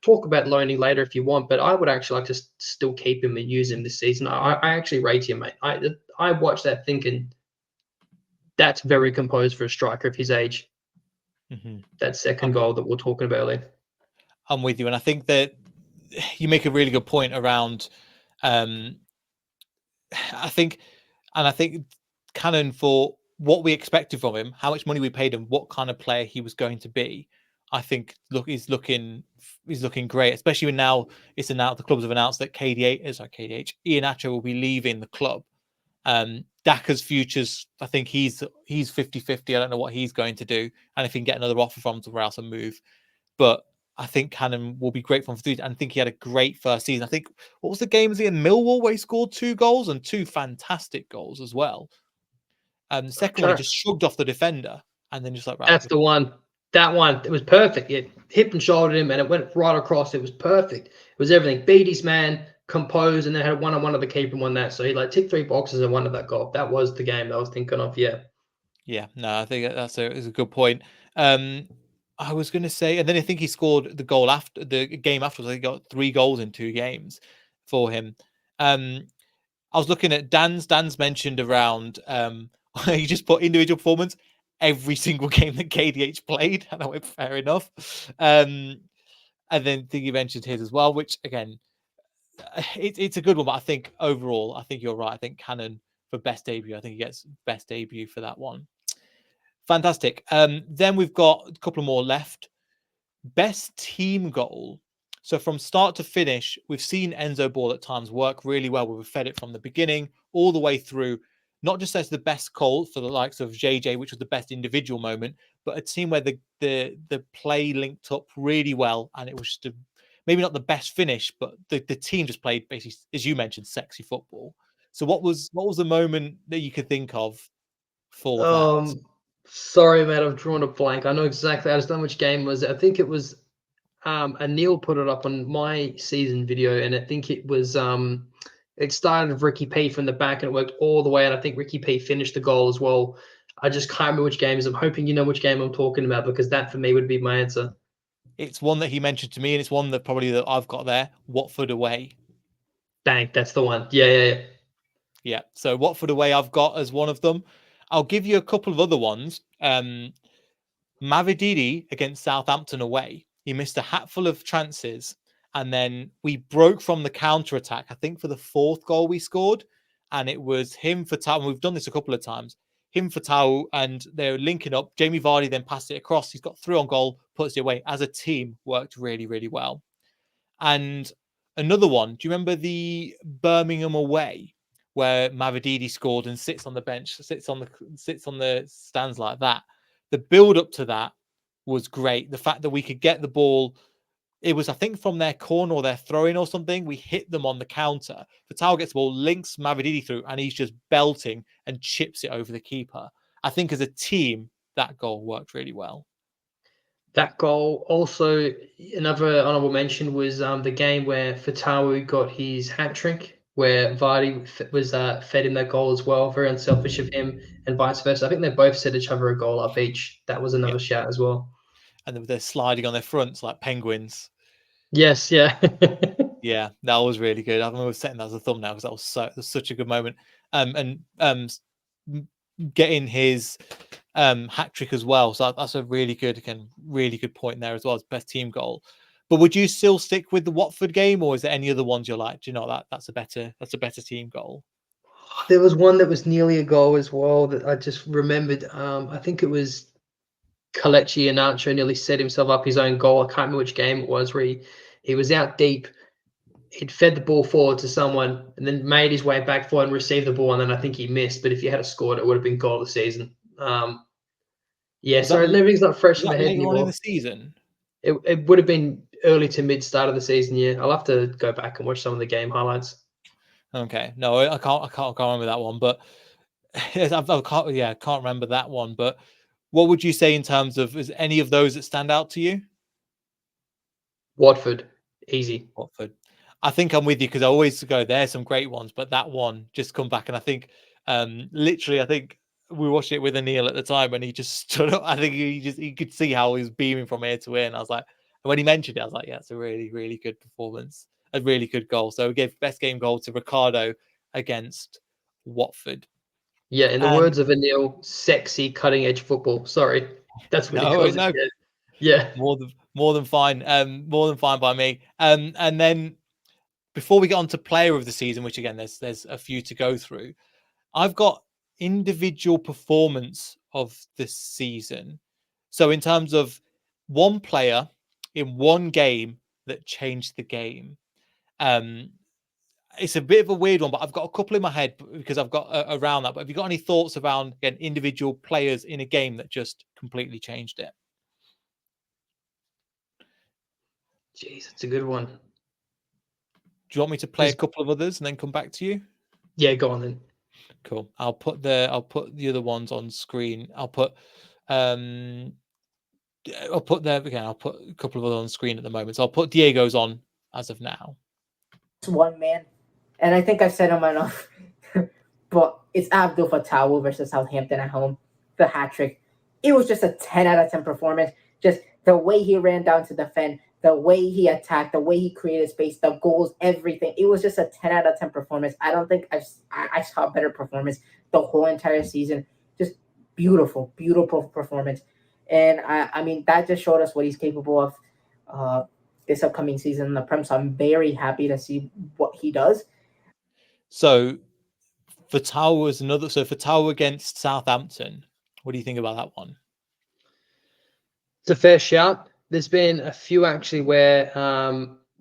talk about loaning later if you want, but I would actually like to still keep him and use him this season. I actually rate him, mate. I watched that thinking that's very composed for a striker of his age. Mm-hmm. That second goal that we're talking about earlier. I'm with you, and I think that you make a really good point around. I think Cannon, for what we expected from him, how much money we paid him, what kind of player he was going to be, I think he's looking great, especially when now it's announced, the clubs have announced that Iheanacho will be leaving the club. Daka's futures, I think he's 50-50. I don't know what he's going to do, and if he can get another offer from somewhere else and move. But I think Cannon will be great for him. And I think he had a great first season. I think, what was the game? Was he in Millwall where he scored 2 goals and 2 fantastic goals as well? The second one, he just shrugged off the defender and then just like, right. That's the one. That one, it was perfect. It hip and shouldered him and it went right across. It was perfect. It was everything. Beat his man, composed, and then had one-on-one of the keeper and won that. So he like ticked 3 boxes and won that goal. That was the game that I was thinking of. Yeah. Yeah, no, I think that's a good point. I was going to say, and then I think he scored the goal after the game afterwards. He got 3 goals in 2 games for him. I was looking at Dan's mentioned around, he just put individual performance every single game that KDH played. And I went, fair enough. And then I think he mentioned his as well, which again, it's a good one. But I think overall, I think you're right. I think Cannon for best debut, I think he gets best debut for that one. Fantastic. Then we've got a couple more left. Best team goal. So from start to finish, we've seen Enzo Ball at times work really well. We've fed it from the beginning all the way through, not just as the best goal for the likes of JJ, which was the best individual moment, but a team where the play linked up really well. And it was just maybe not the best finish, but the team just played basically, as you mentioned, sexy football. So what was the moment that you could think of for that? Sorry, mate, I've drawn a blank. I know exactly. I just don't know which game was it. I think it was Anil put it up on my season video, and I think it was it started with Ricky P from the back and it worked all the way, and I think Ricky P finished the goal as well. I just can't remember which game it is. I'm hoping you know which game I'm talking about, because that for me would be my answer. It's one that he mentioned to me, and it's one that probably that I've got there. Watford away. Bang, that's the one. Yeah. Yeah. So Watford away, I've got as one of them. I'll give you a couple of other ones. Mavididi against Southampton away. He missed a hatful of chances, and then we broke from the counter attack. I think for the 4th goal we scored, and it was him for Tau. We've done this a couple of times. Him for Tau, and they're linking up. Jamie Vardy then passed it across. He's got 3 on goal, puts it away. As a team, worked really, really well. And another one. Do you remember the Birmingham away, where Mavididi scored and sits on the bench, sits on the stands like that? The build up to that was great. The fact that we could get the ball, it was, I think, from their corner or their throw-in or something. We hit them on the counter. Fatal gets the ball, links Mavididi through, and he's just belting and chips it over the keeper. I think as a team, that goal worked really well. That goal, also another honourable mention was the game where Fatawu got his hat trick, where Vardy was fed him that goal as well. Very unselfish of him, and vice versa. I think they both set each other a goal up each. That was another shout as well. And they're sliding on their fronts like penguins. Yes, yeah. Yeah, that was really good. I remember setting that as a thumbnail because that was such a good moment. Getting his hat trick as well. So that's a really good point there as well as best team goal. But would you still stick with the Watford game, or is there any other ones you're like, do you know that's a better team goal? There was one that was nearly a goal as well that I just remembered. I think it was Kelechi Iheanacho nearly set himself up his own goal. I can't remember which game it was where he was out deep. He'd fed the ball forward to someone and then made his way back forward and received the ball, and then I think he missed. But if he had scored, it would have been goal of the season. Yeah, sorry, everything's not fresh in my head later on in anymore. the season? It would have been early to mid start of the season. Yeah, I'll have to go back and watch some of the game highlights. Okay, no, I can't remember that one, but I can't remember that one. But what would you say in terms of, is any of those that stand out to you? Watford, easy. Watford. I think I'm with you because I always go, there's some great ones, but that one just come back. And I think literally, I think we watched it with Anil at the time and he just stood up. I think he could see how he was beaming from ear to ear. And I was like, when he mentioned it, I was like, yeah, it's a really, really good performance, a really good goal. So we gave best game goal to Ricardo against Watford. Yeah, in the words of Anil, sexy cutting edge football. Sorry, that's what he calls it. Yeah. More than fine. More than fine by me. And then before we get on to player of the season, which again, there's a few to go through, I've got individual performance of the season. So in terms of one player in one game that changed the game, it's a bit of a weird one, but I've got a couple in my head because I've got around that. But have you got any thoughts around, again, individual players in a game that just completely changed it? Jeez, it's a good one. Do you want me to play a couple of others and then come back to you? Yeah, go on then. Cool. I'll put the other ones on screen. I'll put there again. I'll put a couple of others on screen at the moment. So I'll put Diego's on as of now. It's one man, and I think I've said him enough, but it's Abdul Fatawu versus Southampton at home. The hat trick. It was just a 10 out of 10 performance. Just the way he ran down to defend, the way he attacked, the way he created space, the goals, everything. It was just a 10 out of 10 performance. I don't think I saw a better performance the whole entire season. Just beautiful, beautiful performance. And I mean, that just showed us what he's capable of this upcoming season in the Prem. So I'm very happy to see what he does. So Fatawu was another. So Fatawu against Southampton. What do you think about that one? It's a fair shout. There's been a few actually where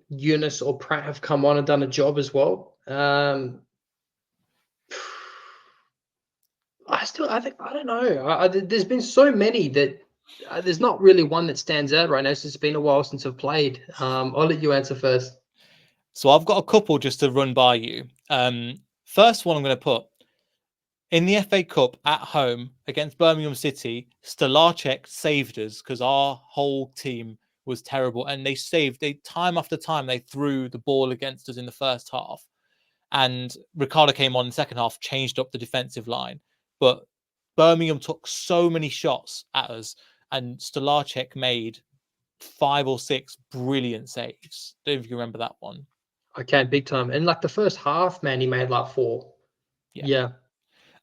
Eunice or Pratt have come on and done a job as well. I don't know. There's been so many that there's not really one that stands out right now. It's just been a while since I've played. I'll let you answer first. So I've got a couple just to run by you. First one I'm going to put in the FA Cup at home against Birmingham City. Stolarczyk saved us because our whole team was terrible, and they time after time they threw the ball against us in the first half. And Ricardo came on in the second half, changed up the defensive line, but Birmingham took so many shots at us, and Stolarczyk made 5 or 6 brilliant saves. Don't know if you remember that one. I can, big time. And like the first half, man, he made like 4. Yeah.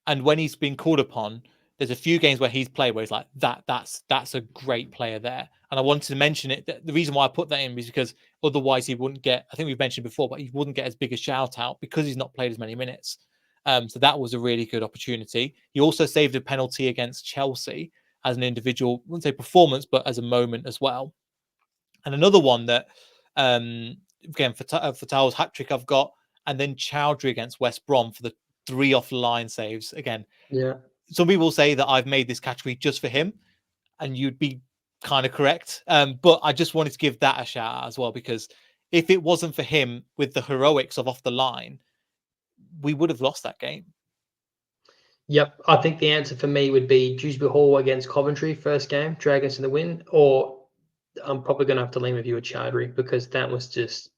And when he's been called upon, there's a few games where he's played where he's like, that's a great player there. And I wanted to mention it. The reason why I put that in is because otherwise he wouldn't get, I think we've mentioned before, but he wouldn't get as big a shout out because he's not played as many minutes. So that was a really good opportunity. He also saved a penalty against Chelsea as an individual, I wouldn't say performance, but as a moment as well. And another one that, again, for Fatah's hat trick I've got, and then Chowdhury against West Brom for the 3 off-line saves. Again, yeah. Some people say that I've made this category just for him, and you'd be kind of correct. But I just wanted to give that a shout out as well, because if it wasn't for him with the heroics of off the line, we would have lost that game. Yep. I think the answer for me would be Dewsbury Hall against Coventry, first game, Dragons in the win, or I'm probably going to have to lean with you with Chowdhury because that was just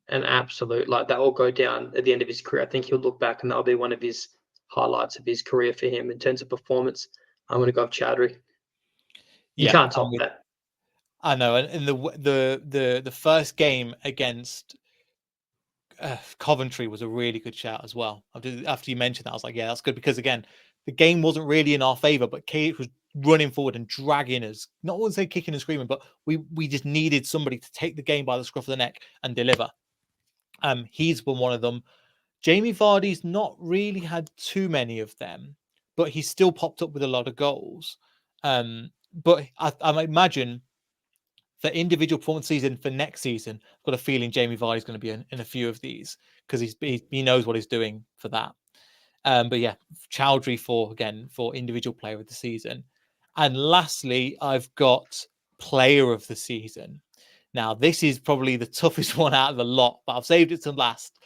an absolute, like that will go down at the end of his career. I think he'll look back and that'll be one of his highlights of his career for him in terms of performance. I'm going to go with Chowdhury. You can't top that. I know. And in the first game against Coventry was a really good shout as well. After you mentioned that, I was like, yeah, that's good, because again, the game wasn't really in our favour, but KH was running forward and dragging us. Not want to say kicking and screaming, but we just needed somebody to take the game by the scruff of the neck and deliver. He's been one of them. Jamie Vardy's not really had too many of them, but he's still popped up with a lot of goals. But I imagine for individual performance season for next season, I've got a feeling Jamie Vardy's going to be in a few of these, because he knows what he's doing for that. But yeah, Chowdhury for individual player of the season. And lastly, I've got player of the season. Now, this is probably the toughest one out of the lot, but I've saved it to last.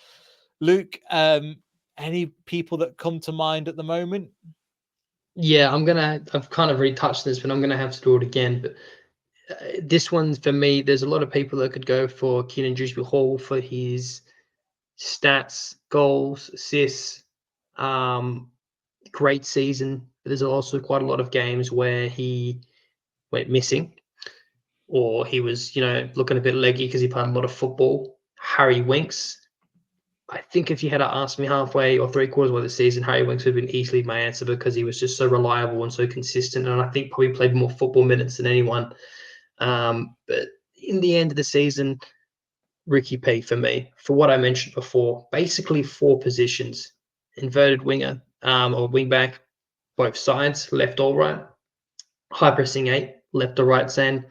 Luke, any people that come to mind at the moment? Yeah, I've kind of already touched this, but I'm gonna have to do it again. But this one's for me. There's a lot of people that could go for Keenan Dewsbury Hall for his stats, goals, assists. Great season. But there's also quite a lot of games where he went missing, or he was, looking a bit leggy because he played a lot of football. Harry Winks. I think if you had asked me halfway or 3/4 of the season, Harry Winks would have been easily my answer, because he was just so reliable and so consistent, and I think probably played more football minutes than anyone. But in the end of the season, Ricky P for me, for what I mentioned before, basically 4 positions: inverted winger, or wing back, both sides, left or right, high pressing 8, left or right side.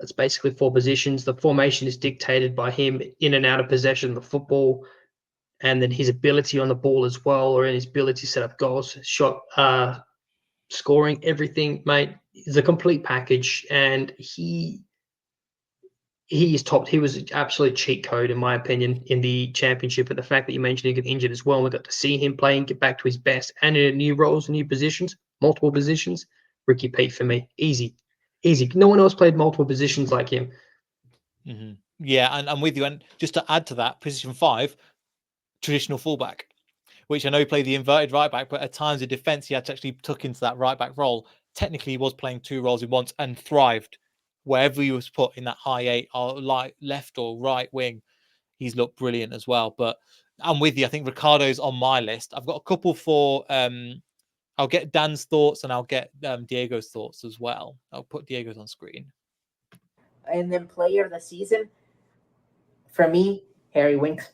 That's basically 4 positions. The formation is dictated by him in and out of possession of the football, and then his ability on the ball as well, or his ability to set up goals, shot, scoring, everything, mate, is a complete package. And he is topped. He was an absolute cheat code, in my opinion, in the championship. And the fact that you mentioned he got injured as well, and we got to see him play and get back to his best, and in new roles, new positions, multiple positions. Ricky P for me, easy. No one else played multiple positions like him. Mm-hmm. Yeah, and I'm with you. And just to add to that, position 5, traditional fullback, which I know he played the inverted right back, but at times in defence he had to actually tuck into that right back role. Technically, he was playing 2 roles in once and thrived wherever he was put in that high 8 or left or right wing. He's looked brilliant as well. But I'm with you. I think Ricardo's on my list. I've got a couple for. I'll get Dan's thoughts and I'll get Diego's thoughts as well. I'll put Diego's on screen. And then player of the season, for me, Harry Winks.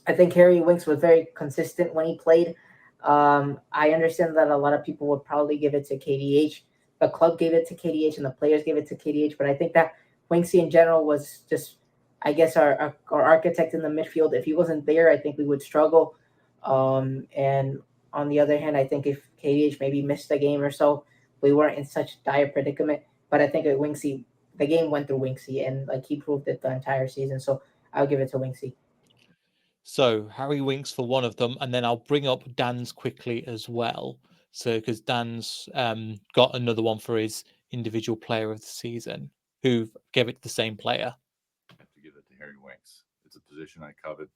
I think Harry Winks was very consistent when he played. I understand that a lot of people would probably give it to KDH. The club gave it to KDH and the players gave it to KDH. But I think that Winksy in general was just, I guess, our architect in the midfield. If he wasn't there, I think we would struggle. And on the other hand, I think if KDH maybe missed a game or so, we weren't in such dire predicament. But I think at Winksy, the game went through Winksy, and like he proved it the entire season. So I'll give it to Winksy. So Harry Winks for one of them, and then I'll bring up Dan's quickly as well. So because Dan's got another one for his individual player of the season, who gave it to the same player. I have to give it to Harry Winks. It's a position I covet,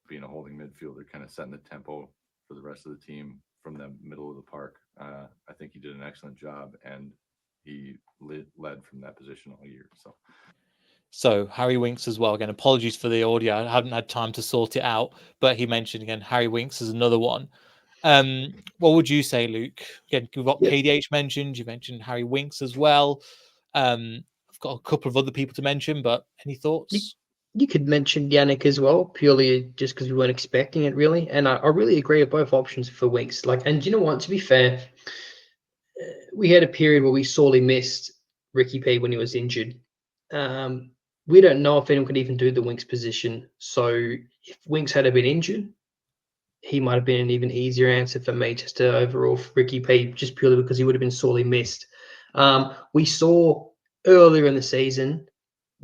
being a holding midfielder, kind of setting the tempo for the rest of the team from the middle of the park. I think he did an excellent job, and he led from that position all year. So Harry Winks as well. Again, apologies for the audio. I haven't had time to sort it out, but he mentioned again Harry Winks is another one. What would you say, Luke? Again, we've got KDH mentioned. You mentioned Harry Winks as well. I've got a couple of other people to mention, but any thoughts? You could mention Yannick as well, purely just because we weren't expecting it, really. And I really agree with both options for Winks. And you know what? To be fair, we had a period where we sorely missed Ricky P when he was injured. We don't know if anyone could even do the Winks position. So if Winks had been injured, he might have been an even easier answer for me just to overall Ricky P, just purely because he would have been sorely missed. We saw earlier in the season,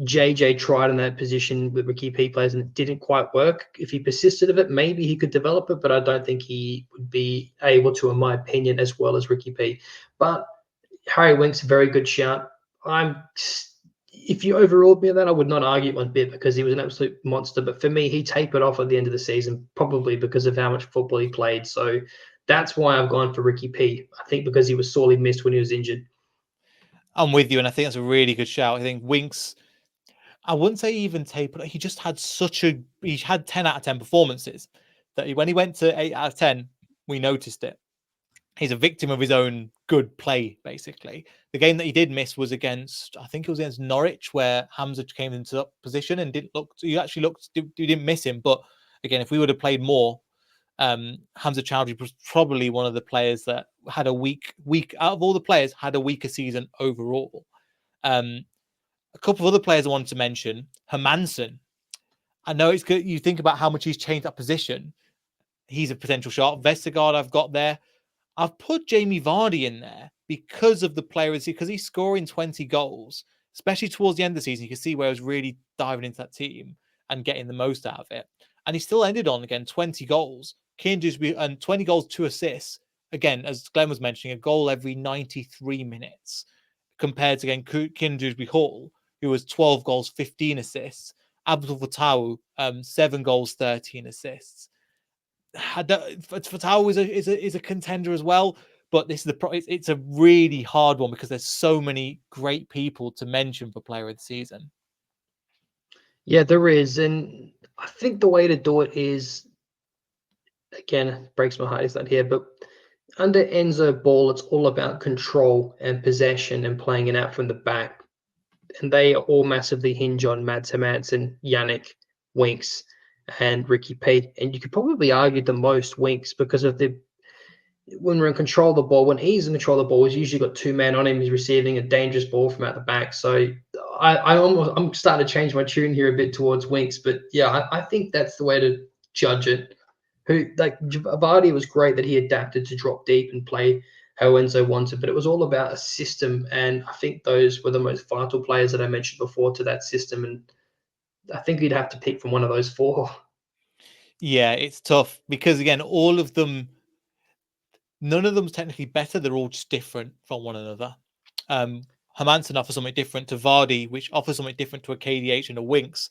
JJ tried in that position with Ricky P players and it didn't quite work. If he persisted of it, maybe he could develop it, but I don't think he would be able to, in my opinion, as well as Ricky P. But Harry Winks, a very good shout. If you overruled me on that, I would not argue one bit because he was an absolute monster. But for me, he tapered off at the end of the season, probably because of how much football he played. So that's why I've gone for Ricky P. I think because he was sorely missed when he was injured. I'm with you, and I think that's a really good shout. I think Winks, I wouldn't say even tapered. He just had he had 10 out of 10 performances that when he went to 8 out of 10, we noticed it. He's a victim of his own good play, basically. The game that he did miss was against, I think it was against Norwich, where Hamza came into that position and didn't look. You actually looked, you didn't miss him. But again, if we would have played more, Hamza Chowdhury was probably one of the players that had a weak out of all the players, had a weaker season overall. A couple of other players I wanted to mention. Hermansen. I know it's good. You think about how much he's changed that position. He's a potential shot. Vestergaard I've got there. I've put Jamie Vardy in there because of the player, because he's scoring 20 goals, especially towards the end of the season. You can see where he was really diving into that team and getting the most out of it. And he still ended on, again, 20 goals. Kieran Dewsbury, and 20 goals, 2 assists. Again, as Glenn was mentioning, a goal every 93 minutes compared to, again, Kieran Dewsbury Hall, who was 12 goals, 15 assists. Abdul Fattah, 7 goals, 13 assists. Fattah is a contender as well, but this is it's a really hard one because there's so many great people to mention for player of the season. Yeah, there is, and I think the way to do it is, again, it breaks my heart he's not here, but under Enzo Ball, it's all about control and possession and playing it out from the back, and they all massively hinge on Mads Hermansen, Yannick, Winks, and Ricky P. And you could probably argue the most Winks because of when we're in control of the ball, when he's in control of the ball, he's usually got 2 men on him. He's receiving a dangerous ball from out the back. So I'm starting to change my tune here a bit towards Winks, but yeah, I think that's the way to judge it. Vardy was great that he adapted to drop deep and play how Enzo wanted, but it was all about a system, and I think those were the most vital players that I mentioned before to that system, and I think you'd have to pick from one of those 4. Yeah, it's tough because, again, all of them, none of them's technically better. They're all just different from one another. Hermansen offers something different to Vardy, which offers something different to a KDH and a Winks.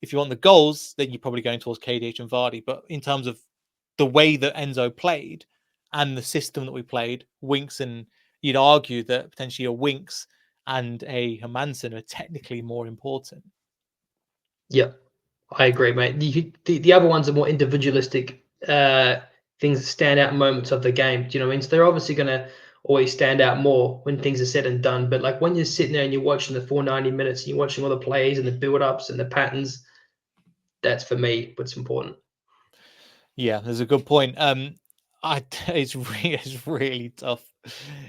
If you want the goals, then you're probably going towards KDH and Vardy. But in terms of the way that Enzo played and the system that we played, Winks, and you'd argue that potentially a Winks and a Hermansen are technically more important. Yeah, I agree, mate. The other ones are more individualistic things that stand out in moments of the game. Do you know what I mean? So they're obviously going to always stand out more when things are said and done. But like when you're sitting there and you're watching the 490 minutes and you're watching all the plays and the build-ups and the patterns, that's for me what's important. Yeah, there's a good point. It's really tough,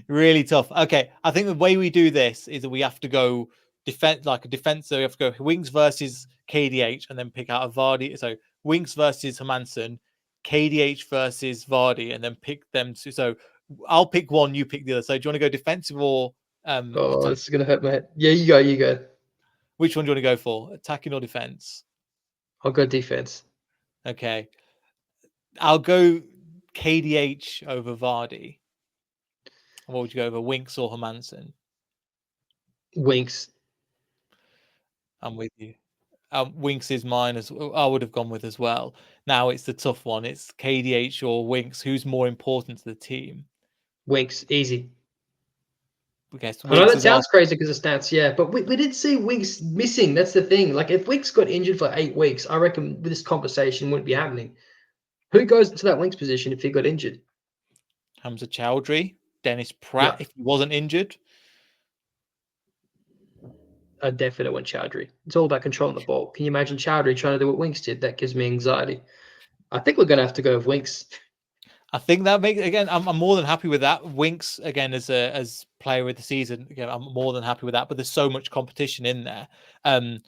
really tough. Okay, I think the way we do this is that we have to go defense, like a defense. So we have to go Winks versus KDH, and then pick out a Vardy. So Winks versus Hermansen, KDH versus Vardy, and then pick them. So I'll pick one, you pick the other. So do you want to go defensive or Oh, this is gonna hurt my head. Yeah, you go. which one do you want to go for? Attacking or defense? I'll go defense. Okay. I'll go KDH over Vardy. What would you go over, Winks or Hermansen? Winks. I'm with you. Winks is mine as I would have gone with as well. Now it's the tough one. It's KDH or Winks. Who's more important to the team? Winks, easy. Okay, so I know Winks that is our- sounds crazy because of stats, yeah, but we did see Winks missing. That's the thing. Like if Winks got injured for 8 weeks, I reckon this conversation wouldn't be happening. Who goes into that Winks position if he got injured? Hamza Chowdhury, Dennis Pratt, Yeah. if he wasn't injured. I definitely went Chowdhury. It's all about controlling the ball. Can you imagine Chowdhury trying to do what Winks did? That gives me anxiety. I think we're going to have to go with Winks. I think that makes, again, I'm more than happy with that. Winks, again, as player of the season, again, I'm more than happy with that. But there's so much competition in there. And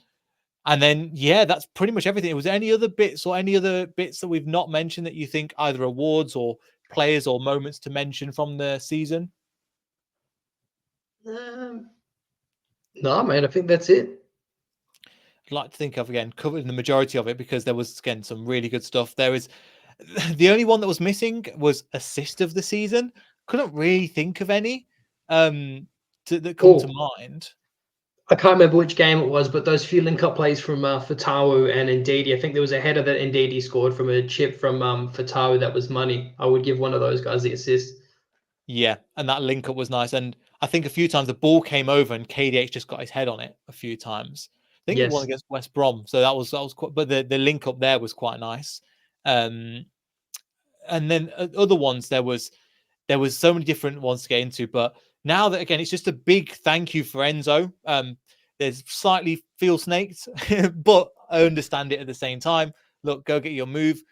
then, yeah, that's pretty much everything. Was there any other bits that we've not mentioned that you think either awards or players or moments to mention from the season? No, man, I think that's it. I'd like to think of, again, covered the majority of it because there was, again, some really good stuff. There is the only one that was missing was assist of the season. Couldn't really think of any that come to mind. I can't remember which game it was, but those few link-up plays from Fatawu and Ndidi, I think there was a header that Ndidi scored from a chip from Fatawu that was money. I would give one of those guys the assist. Yeah, and that link-up was nice. And I think a few times the ball came over and KDH just got his head on it a few times. think he won Yes. against West Brom. So that was quite, but the link up there was quite nice. And then other ones, there was so many different ones to get into. But now that, again, it's just a big thank you for Enzo. There's slightly feel snaked, but I understand it at the same time. Look, go get your move.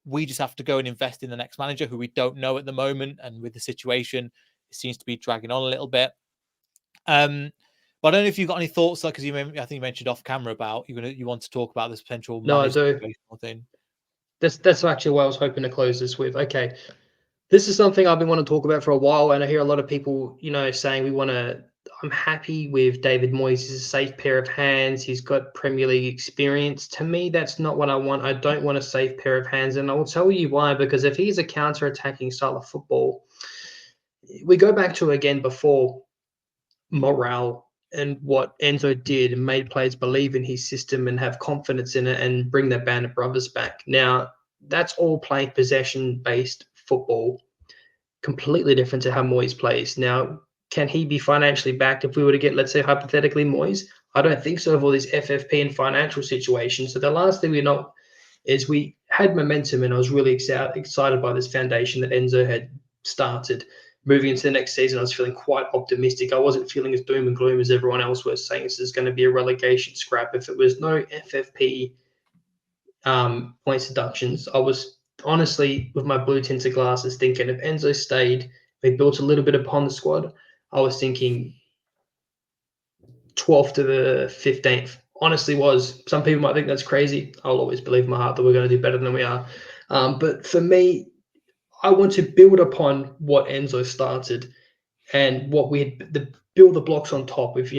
We just have to go and invest in the next manager who we don't know at the moment. And with the situation, it seems to be dragging on a little bit. But I don't know if you've got any thoughts, like, because I think you mentioned off camera about you want to talk about this potential No, I do. thing. That's actually what I was hoping to close this with. Okay. This is something I've been wanting to talk about for a while, and I hear a lot of people, saying I'm happy with David Moyes. He's a safe pair of hands. He's got Premier League experience. To me, that's not what I want. I don't want a safe pair of hands, and I will tell you why. Because if he's a counter-attacking style of football, we go back to, again, before morale and what Enzo did and made players believe in his system and have confidence in it and bring their band of brothers back. Now, that's all playing possession-based football, completely different to how Moyes plays. Now, can he be financially backed if we were to get, let's say, hypothetically, Moyes? I don't think so, of all these FFP and financial situations. So the last thing we know is we had momentum, and I was really excited by this foundation that Enzo had started. Moving into the next season, I was feeling quite optimistic. I wasn't feeling as doom and gloom as everyone else was, saying this is going to be a relegation scrap. If it was no FFP points deductions, I was honestly, with my blue tinted glasses, thinking if Enzo stayed, we built a little bit upon the squad. I was thinking 12th to the 15th. Honestly, was. Some people might think that's crazy. I'll always believe in my heart that we're going to do better than we are. But for me, I want to build upon what Enzo started and what we had, build the blocks on top of,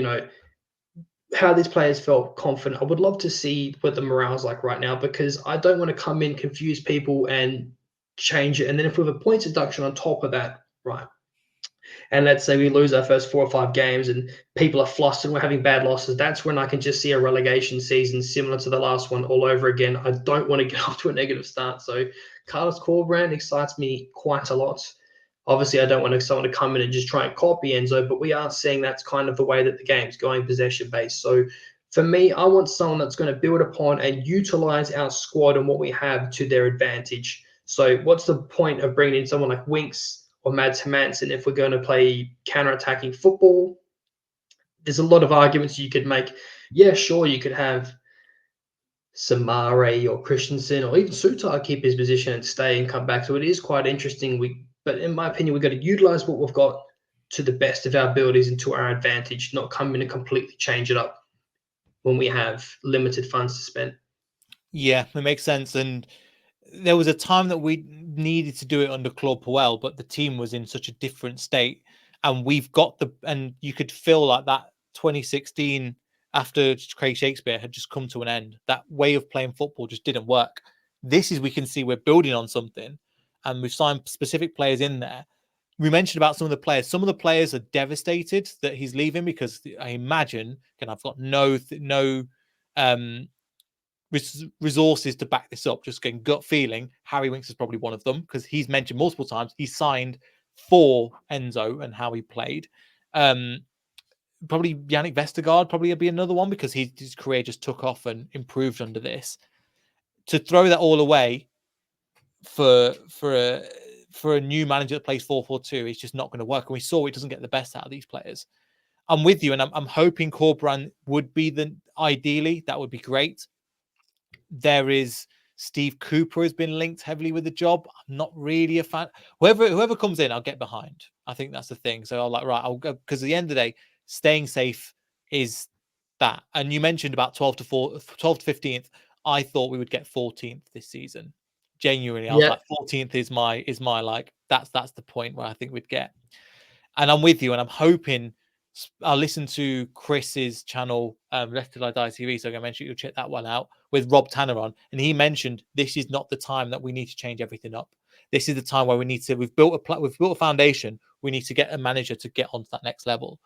how these players felt confident. I would love to see what the morale's like right now, because I don't want to come in, confuse people, and change it. And then if we have a points deduction on top of that, right? And let's say we lose our first 4 or 5 games and people are flustered, we're having bad losses, that's when I can just see a relegation season similar to the last one all over again. I don't want to get off to a negative start. So Carlos Corberán excites me quite a lot. Obviously, I don't want someone to come in and just try and copy Enzo, but we are seeing that's kind of the way that the game's going, possession-based. So for me, I want someone that's going to build upon and utilize our squad and what we have to their advantage. So what's the point of bringing in someone like Winks or Mads Hermansen if we're going to play counter-attacking football? There's a lot of arguments you could make. Yeah, sure, you could have Samare or Christensen or even Sutar keep his position and stay and come back. So it is quite interesting. But in my opinion, we've got to utilize what we've got to the best of our abilities and to our advantage, not come in and completely change it up when we have limited funds to spend. Yeah, it makes sense. And there was a time that we needed to do it under Claude Puel, but the team was in such a different state. And and you could feel like that 2016, after Craig Shakespeare had just come to an end, that way of playing football just didn't work. We can see we're building on something, and we've signed specific players in there. We mentioned about some of the players. Some of the players are devastated that he's leaving, because I imagine, and I've got no resources to back this up, just getting gut feeling, Harry Winks is probably one of them, because he's mentioned multiple times he signed for Enzo and how he played. Probably Yannick Vestergaard probably would be another one, because his career just took off and improved under this. To throw that all away for a new manager that plays 4-4-2 is just not going to work. And we saw it doesn't get the best out of these players. I'm with you, and I'm hoping Corberán would be ideally, that would be great. There is Steve Cooper has been linked heavily with the job. I'm not really a fan. Whoever comes in, I'll get behind. I think that's the thing. So I'll go, because at the end of the day, staying safe is that. And you mentioned about 12 to 15th. I thought we would get 14th this season. Genuinely, I was like 14th is my like that's the point where I think we'd get. And I'm with you, and I'm hoping. I'll listen to Chris's channel, Left Till I Die TV, so I'm going to mention you'll check that one out, with Rob Tanner on, and he mentioned this is not the time that we need to change everything up. This is the time where we've built a foundation. We need to get a manager to get onto that next level,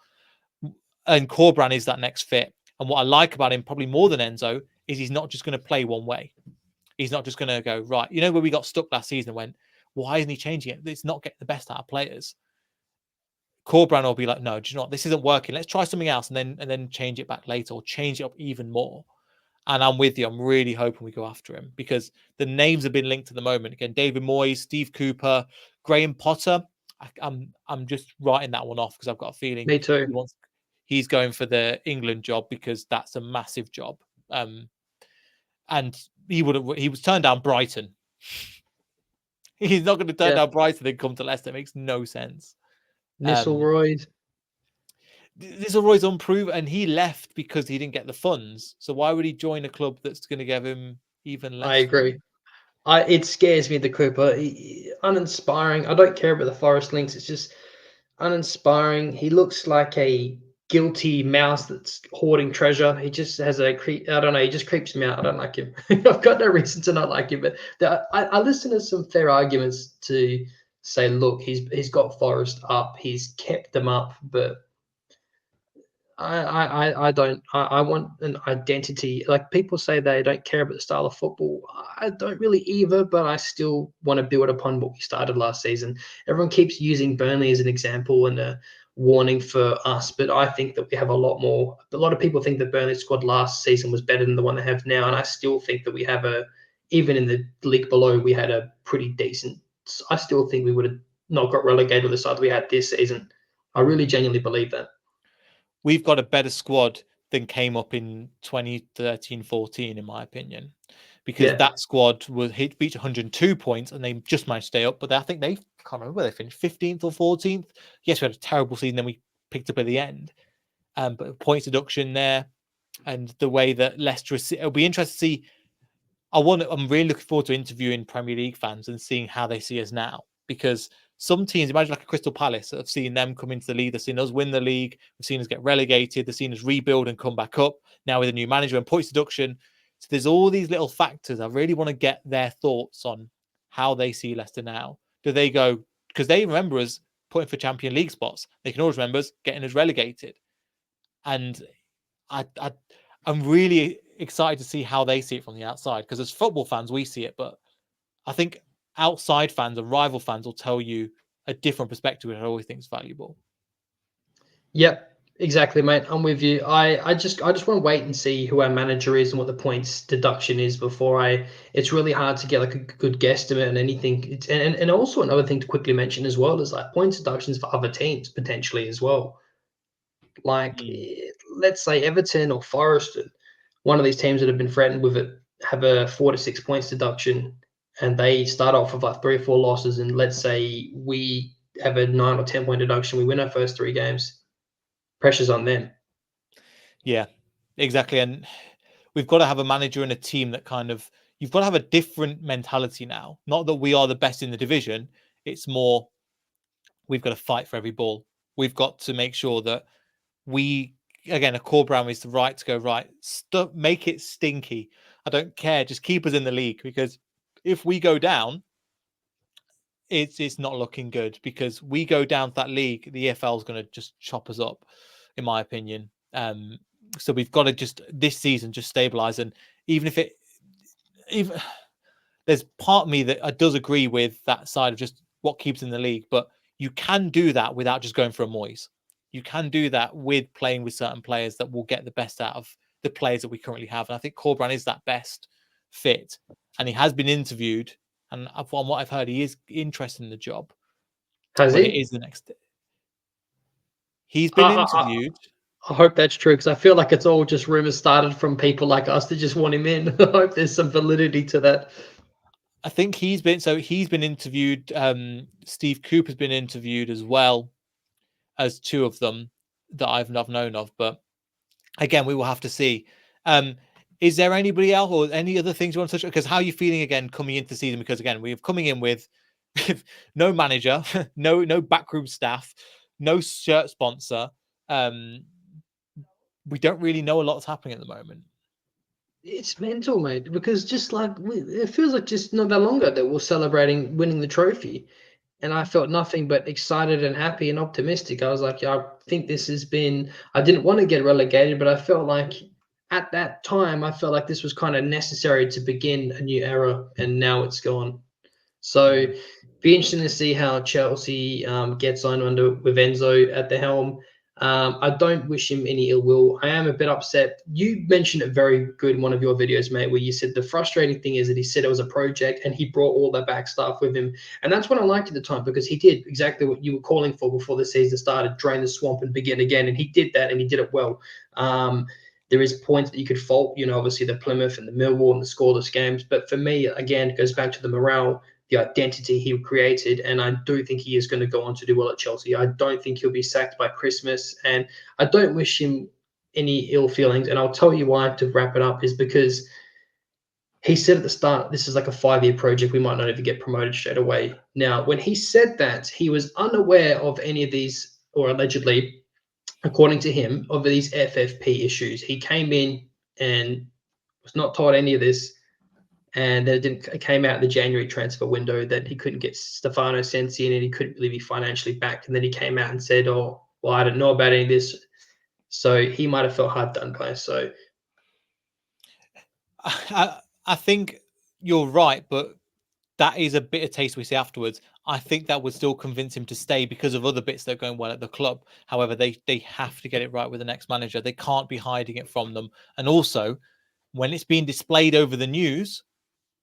and Corberán is that next fit. And what I like about him, probably more than Enzo, is he's not just going to play one way. He's not just going to go right. You know, where we got stuck last season and went, why isn't he changing it? It's not getting the best out of players. Corberan will be like, no, do you know what? This isn't working. Let's try something else, and then change it back later, or change it up even more. And I'm with you. I'm really hoping we go after him, because the names have been linked at the moment. Again, David Moyes, Steve Cooper, Graham Potter. I'm just writing that one off because I've got a feeling Me too. he's going for the England job, because that's a massive job. And he was turned down Brighton. He's not going to turn down Brighton and come to Leicester. It makes no sense. Nistelrooy. Nistelrooy's unproven, and he left because he didn't get the funds. So why would he join a club that's going to give him even less? I agree. It scares me, the Cooper. Uninspiring. I don't care about the Forest links. It's just uninspiring. He looks like a guilty mouse that's hoarding treasure. He just has I don't know. He just creeps me out. I don't like him. I've got no reason to not like him. But I listen to some fair arguments to say, look, he's got Forest up. He's kept them up, but I don't. I want an identity. Like, people say they don't care about the style of football. I don't really either, but I still want to build upon what we started last season. Everyone keeps using Burnley as an example and a warning for us, but I think that we have a lot more. A lot of people think that Burnley's squad last season was better than the one they have now, and I still think that we have even in the league below, we had a pretty decent. I still think we would have not got relegated with the side we had this season. I really genuinely believe that. We've got a better squad than came up in 2013-14, in my opinion, because that squad reached 102 points and they just managed to stay up. But I think I can't remember where they finished, 15th or 14th. Yes, we had a terrible season, then we picked up at the end. But points deduction there, and the way that Leicester, it'll be interesting to see. I'm really looking forward to interviewing Premier League fans and seeing how they see us now, because some teams, imagine like a Crystal Palace, have seen them come into the league, they've seen us win the league, they've seen us get relegated, they've seen us rebuild and come back up, now with a new manager and points deduction. So there's all these little factors. I really want to get their thoughts on how they see Leicester now. Do they go, because they remember us putting for Champions League spots, they can always remember us getting us relegated. And I'm really excited to see how they see it from the outside, because as football fans, we see it, but I think outside fans and rival fans will tell you a different perspective, which I always think is valuable. Yep, exactly, mate. I'm with you. I just want to wait and see who our manager is and what the points deduction is before it's really hard to get like a good guesstimate on anything. And also another thing to quickly mention as well is like points deductions for other teams potentially as well. Like, let's say Everton or Forest, one of these teams that have been threatened with it, have a 4 to 6 points deduction, and they start off with like 3 or 4 losses, and let's say we have a 9 or 10 point deduction, we win our first 3 games, pressure's on them. Yeah, exactly. And we've got to have a manager and a team that you've got to have a different mentality now. Not that we are the best in the division. It's more, we've got to fight for every ball. We've got to make sure that a core brand is the right to go, right, make it stinky. I don't care. Just keep us in the league, because if we go down, it's not looking good, because we go down to that league, the EFL is going to just chop us up, in my opinion. So we've got to this season just stabilize. And even there's part of me that does agree with that side of just what keeps in the league, but you can do that without just going for a Moyes. You can do that with playing with certain players that will get the best out of the players that we currently have. And I think Corberan is that best fit. And he has been interviewed. And from what I've heard, he is interested in the job. Has he? It is the next. He's been interviewed. I hope that's true, because I feel like it's all just rumors started from people like us that just want him in. I hope there's some validity to that. I think he's been interviewed. Steve Cooper's been interviewed as well, as 2 of them that I've not known of. But again, we will have to see. Is there anybody else or any other things you want to touch? Because how are you feeling again coming into the season? Because again, we're coming in with no manager, no backroom staff, no shirt sponsor. We don't really know a lot's happening at the moment. It's mental, mate, because just like it feels like just not that long ago that we're celebrating winning the trophy, and I felt nothing but excited and happy and optimistic. I was like, yeah, I think this has been. I didn't want to get relegated, but I felt like at that time, I felt like this was kind of necessary to begin a new era, and now it's gone. So Be interesting to see how Chelsea gets on under with Enzo at the helm. I don't wish him any ill will. I am a bit upset. You mentioned it very good in one of your videos, mate, where you said the frustrating thing is that he said it was a project and he brought all the back staff with him. And that's what I liked at the time, because he did exactly what you were calling for before the season started: drain the swamp and begin again. And he did that, and he did it well. There is points that you could fault, obviously the Plymouth and the Millwall and the scoreless games. But for me, again, it goes back to the morale, the identity he created, and I do think he is going to go on to do well at Chelsea. I don't think he'll be sacked by Christmas, and I don't wish him any ill feelings. And I'll tell you why, to wrap it up, is because he said at the start, this is like a 5-year project. We might not even get promoted straight away. Now, when he said that, he was unaware of any of these, or allegedly, according to him, of these FFP issues. He came in and was not told any of this. And then it came out in the January transfer window that he couldn't get Stefano Sensi in, and he couldn't really be financially backed. And then he came out and said, "Oh, well, I didn't know about any of this." So he might have felt hard done by. So I think you're right, but that is a bitter taste we see afterwards. I think that would still convince him to stay because of other bits that are going well at the club. However, they have to get it right with the next manager. They can't be hiding it from them. And also, when it's being displayed over the news,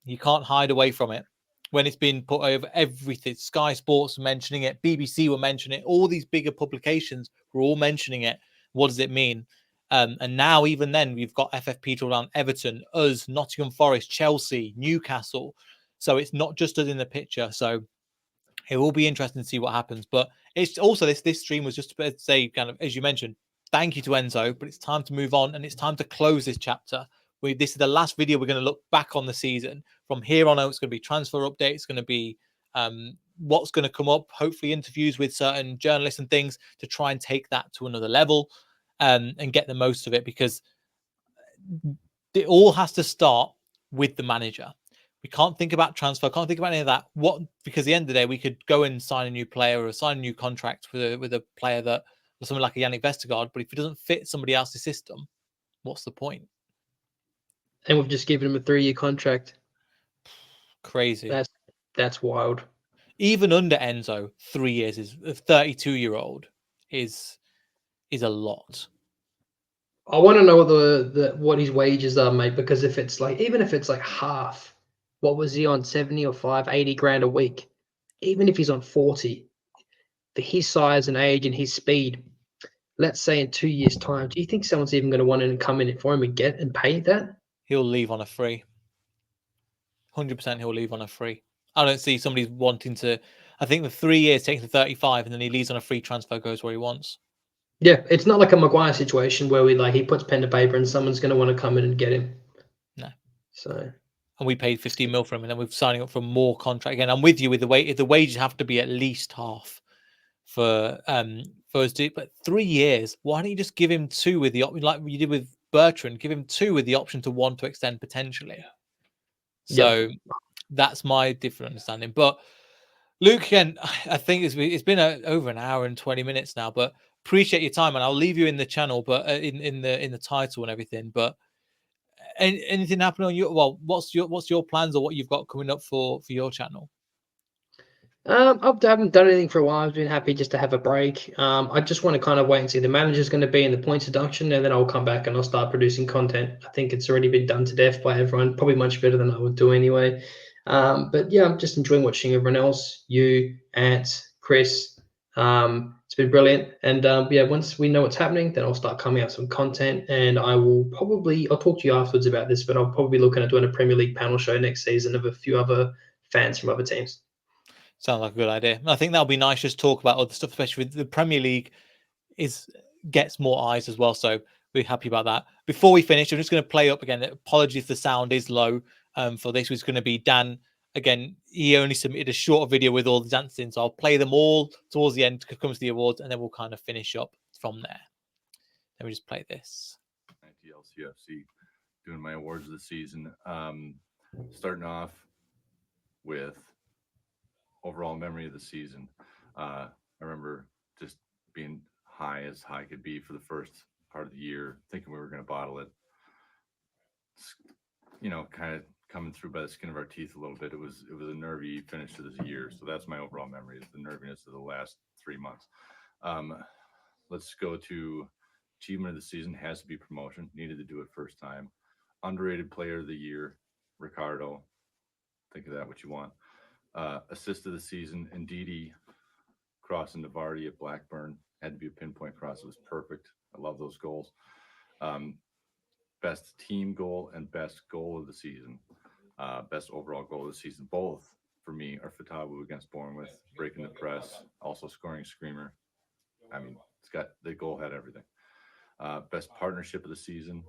you can't hide away from it. When it's been put over everything, Sky Sports were mentioning it, BBC were mentioning it, all these bigger publications were all mentioning it. What does it mean? And now, even then, we've got FFP to around Everton, us, Nottingham Forest, Chelsea, Newcastle. So it's not just us in the picture. So it will be interesting to see what happens. But it's also this stream was just to say, kind of, as you mentioned, thank you to Enzo, but it's time to move on and it's time to close this chapter. This is the last video we're going to look back on the season. From here on out, it's going to be transfer updates. It's going to be what's going to come up, hopefully interviews with certain journalists and things to try and take that to another level and get the most of it, because it all has to start with the manager. We can't think about transfer, can't think about any of that. Because at the end of the day, we could go and sign a new player or sign a new contract with a player that, or something like a Yannick Vestergaard, but if it doesn't fit somebody else's system, what's the point? And we've just given him a 3-year contract. Crazy. That's wild. Even under Enzo, 3 years is a 32-year-old is a lot. I want to know what his wages are, mate, because even if it's like half, what was he on, 80 grand a week? Even if he's on 40, for his size and age and his speed, let's say in 2 years' time, do you think someone's even going to want to come in for him and pay that? He'll leave on a free. 100% he'll leave on a free. I don't see somebody wanting to. I think the 3 years takes to 35 and then he leaves on a free transfer, goes where he wants. Yeah, it's not like a Maguire situation where he puts pen to paper and someone's going to want to come in and get him. No. So. And we paid 15 mil for him, and then we're signing up for more contract again. I'm with you with the wages have to be at least half for us to. But 3 years, why don't you just give him 2 with the option, like you did with Bertrand? Give him 2 with the option to 1 to extend potentially. So that's my different understanding. But Luke, again, I think it's been over an hour and 20 minutes now. But appreciate your time, and I'll leave you in the channel, but in the title and everything. But anything happening on your? Well, what's your plans or what you've got coming up for your channel? I haven't done anything for a while. I've been happy just to have a break. I just want to kind of wait and see the manager's going to be in the points deduction, and then I'll come back and I'll start producing content. I think it's already been done to death by everyone, probably much better than I would do anyway. But yeah, I'm just enjoying watching everyone else, you, Ant, Chris. It's been brilliant. And yeah, once we know what's happening, then I'll start coming out some content, and I'll talk to you afterwards about this, but I'll probably be looking at doing a Premier League panel show next season of a few other fans from other teams. Sounds like a good idea. I think that'll be nice. Just talk about other stuff, especially with the Premier League gets more eyes as well. So we're happy about that. Before we finish, I'm just going to play up again. Apologies if the sound is low for this. It's going to be Dan. Again, he only submitted a short video with all the dancing. So I'll play them all towards the end, comes to the awards, and then we'll kind of finish up from there. Let me just play this. LCFC, doing my awards of the season. Starting off with overall memory of the season. I remember just being high as high could be for the first part of the year, thinking we were going to bottle it. Kind of coming through by the skin of our teeth a little bit. It was a nervy finish to this year. So that's my overall memory, is the nerviness of the last 3 months. Let's go to achievement of the season. Has to be promotion. Needed to do it first time. Underrated player of the year, Ricardo. Think of that what you want. Assist of the season, Ndidi crossing Vardy at Blackburn. Had to be a pinpoint cross. It was perfect. I love those goals. Best team goal and best goal of the season. Best overall goal of the season. Both for me are Fatawu against Bournemouth, breaking the press, also scoring a screamer. I mean, the goal had everything. Best partnership of the season,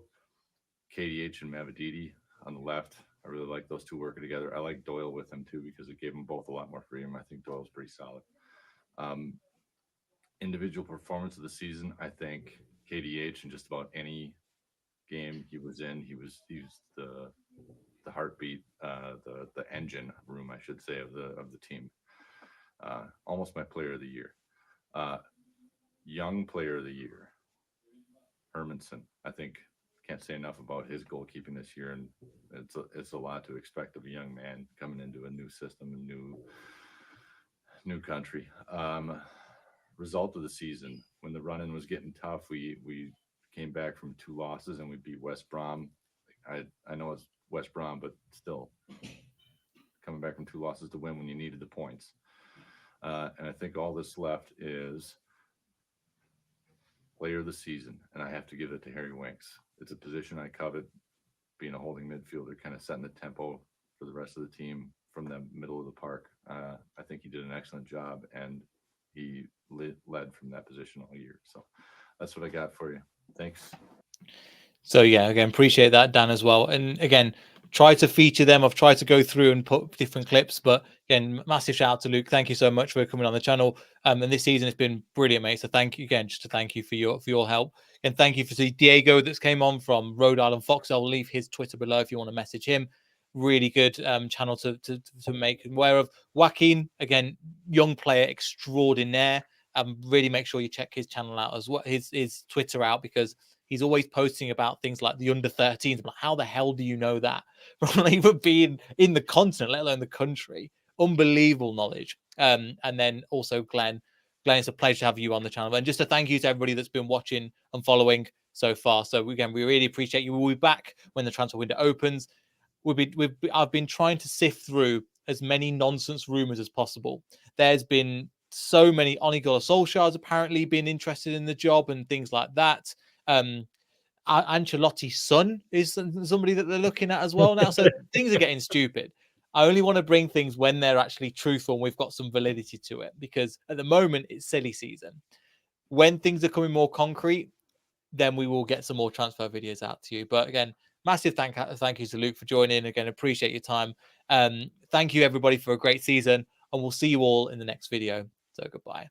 KDH and Mavididi on the left. I really like those two working together. I like Doyle with them too, because it gave them both a lot more freedom. I think Doyle's pretty solid. Individual performance of the season, I think KDH in just about any game he was in, he was the heartbeat, the engine room, I should say, of the team. Almost my player of the year. Young player of the year, Hermanson. I think can't say enough about his goalkeeping this year, and it's a lot to expect of a young man coming into a new system, a new country. Result of the season, when the run-in was getting tough, we came back from 2 losses and we beat West Brom. I know it's West Brom, but still coming back from 2 losses to win when you needed the points. And I think all that's left is player of the season, and I have to give it to Harry Winks. It's a position I covet, being a holding midfielder, kind of setting the tempo for the rest of the team from the middle of the park. I think he did an excellent job, and he led from that position all year. So that's what I got for you. Thanks. So yeah, again, appreciate that, Dan, as well. And again, try to feature them. I've tried to go through and put different clips, but again, massive shout out to Luke. Thank you so much for coming on the channel. And this season it's been brilliant, mate. So thank you again, just to thank you for your help. And thank you for Diego that's came on from Rhode Island Fox. I'll leave his Twitter below if you want to message him. Really good channel to make aware of. Joaquin, again, young player extraordinaire. Really make sure you check his channel out as well, his Twitter out, because he's always posting about things like the under 13s. Like, how the hell do you know that? From even being in the continent, let alone the country. Unbelievable knowledge. And then also Glenn, it's a pleasure to have you on the channel. And just a thank you to everybody that's been watching and following so far. So again, we really appreciate you. We'll be back when the transfer window opens. I've been trying to sift through as many nonsense rumors as possible. There's been so many. Ole Gunnar Solskjaer's apparently been interested in the job and things like that. Ancelotti's son is somebody that they're looking at as well now. So things are getting stupid. I only want to bring things when they're actually truthful and we've got some validity to it, because at the moment it's silly season. When things are coming more concrete, then we will get some more transfer videos out to you. But again, massive thank you to Luke for joining. Again, appreciate your time. Thank you everybody for a great season, and we'll see you all in the next video. So goodbye.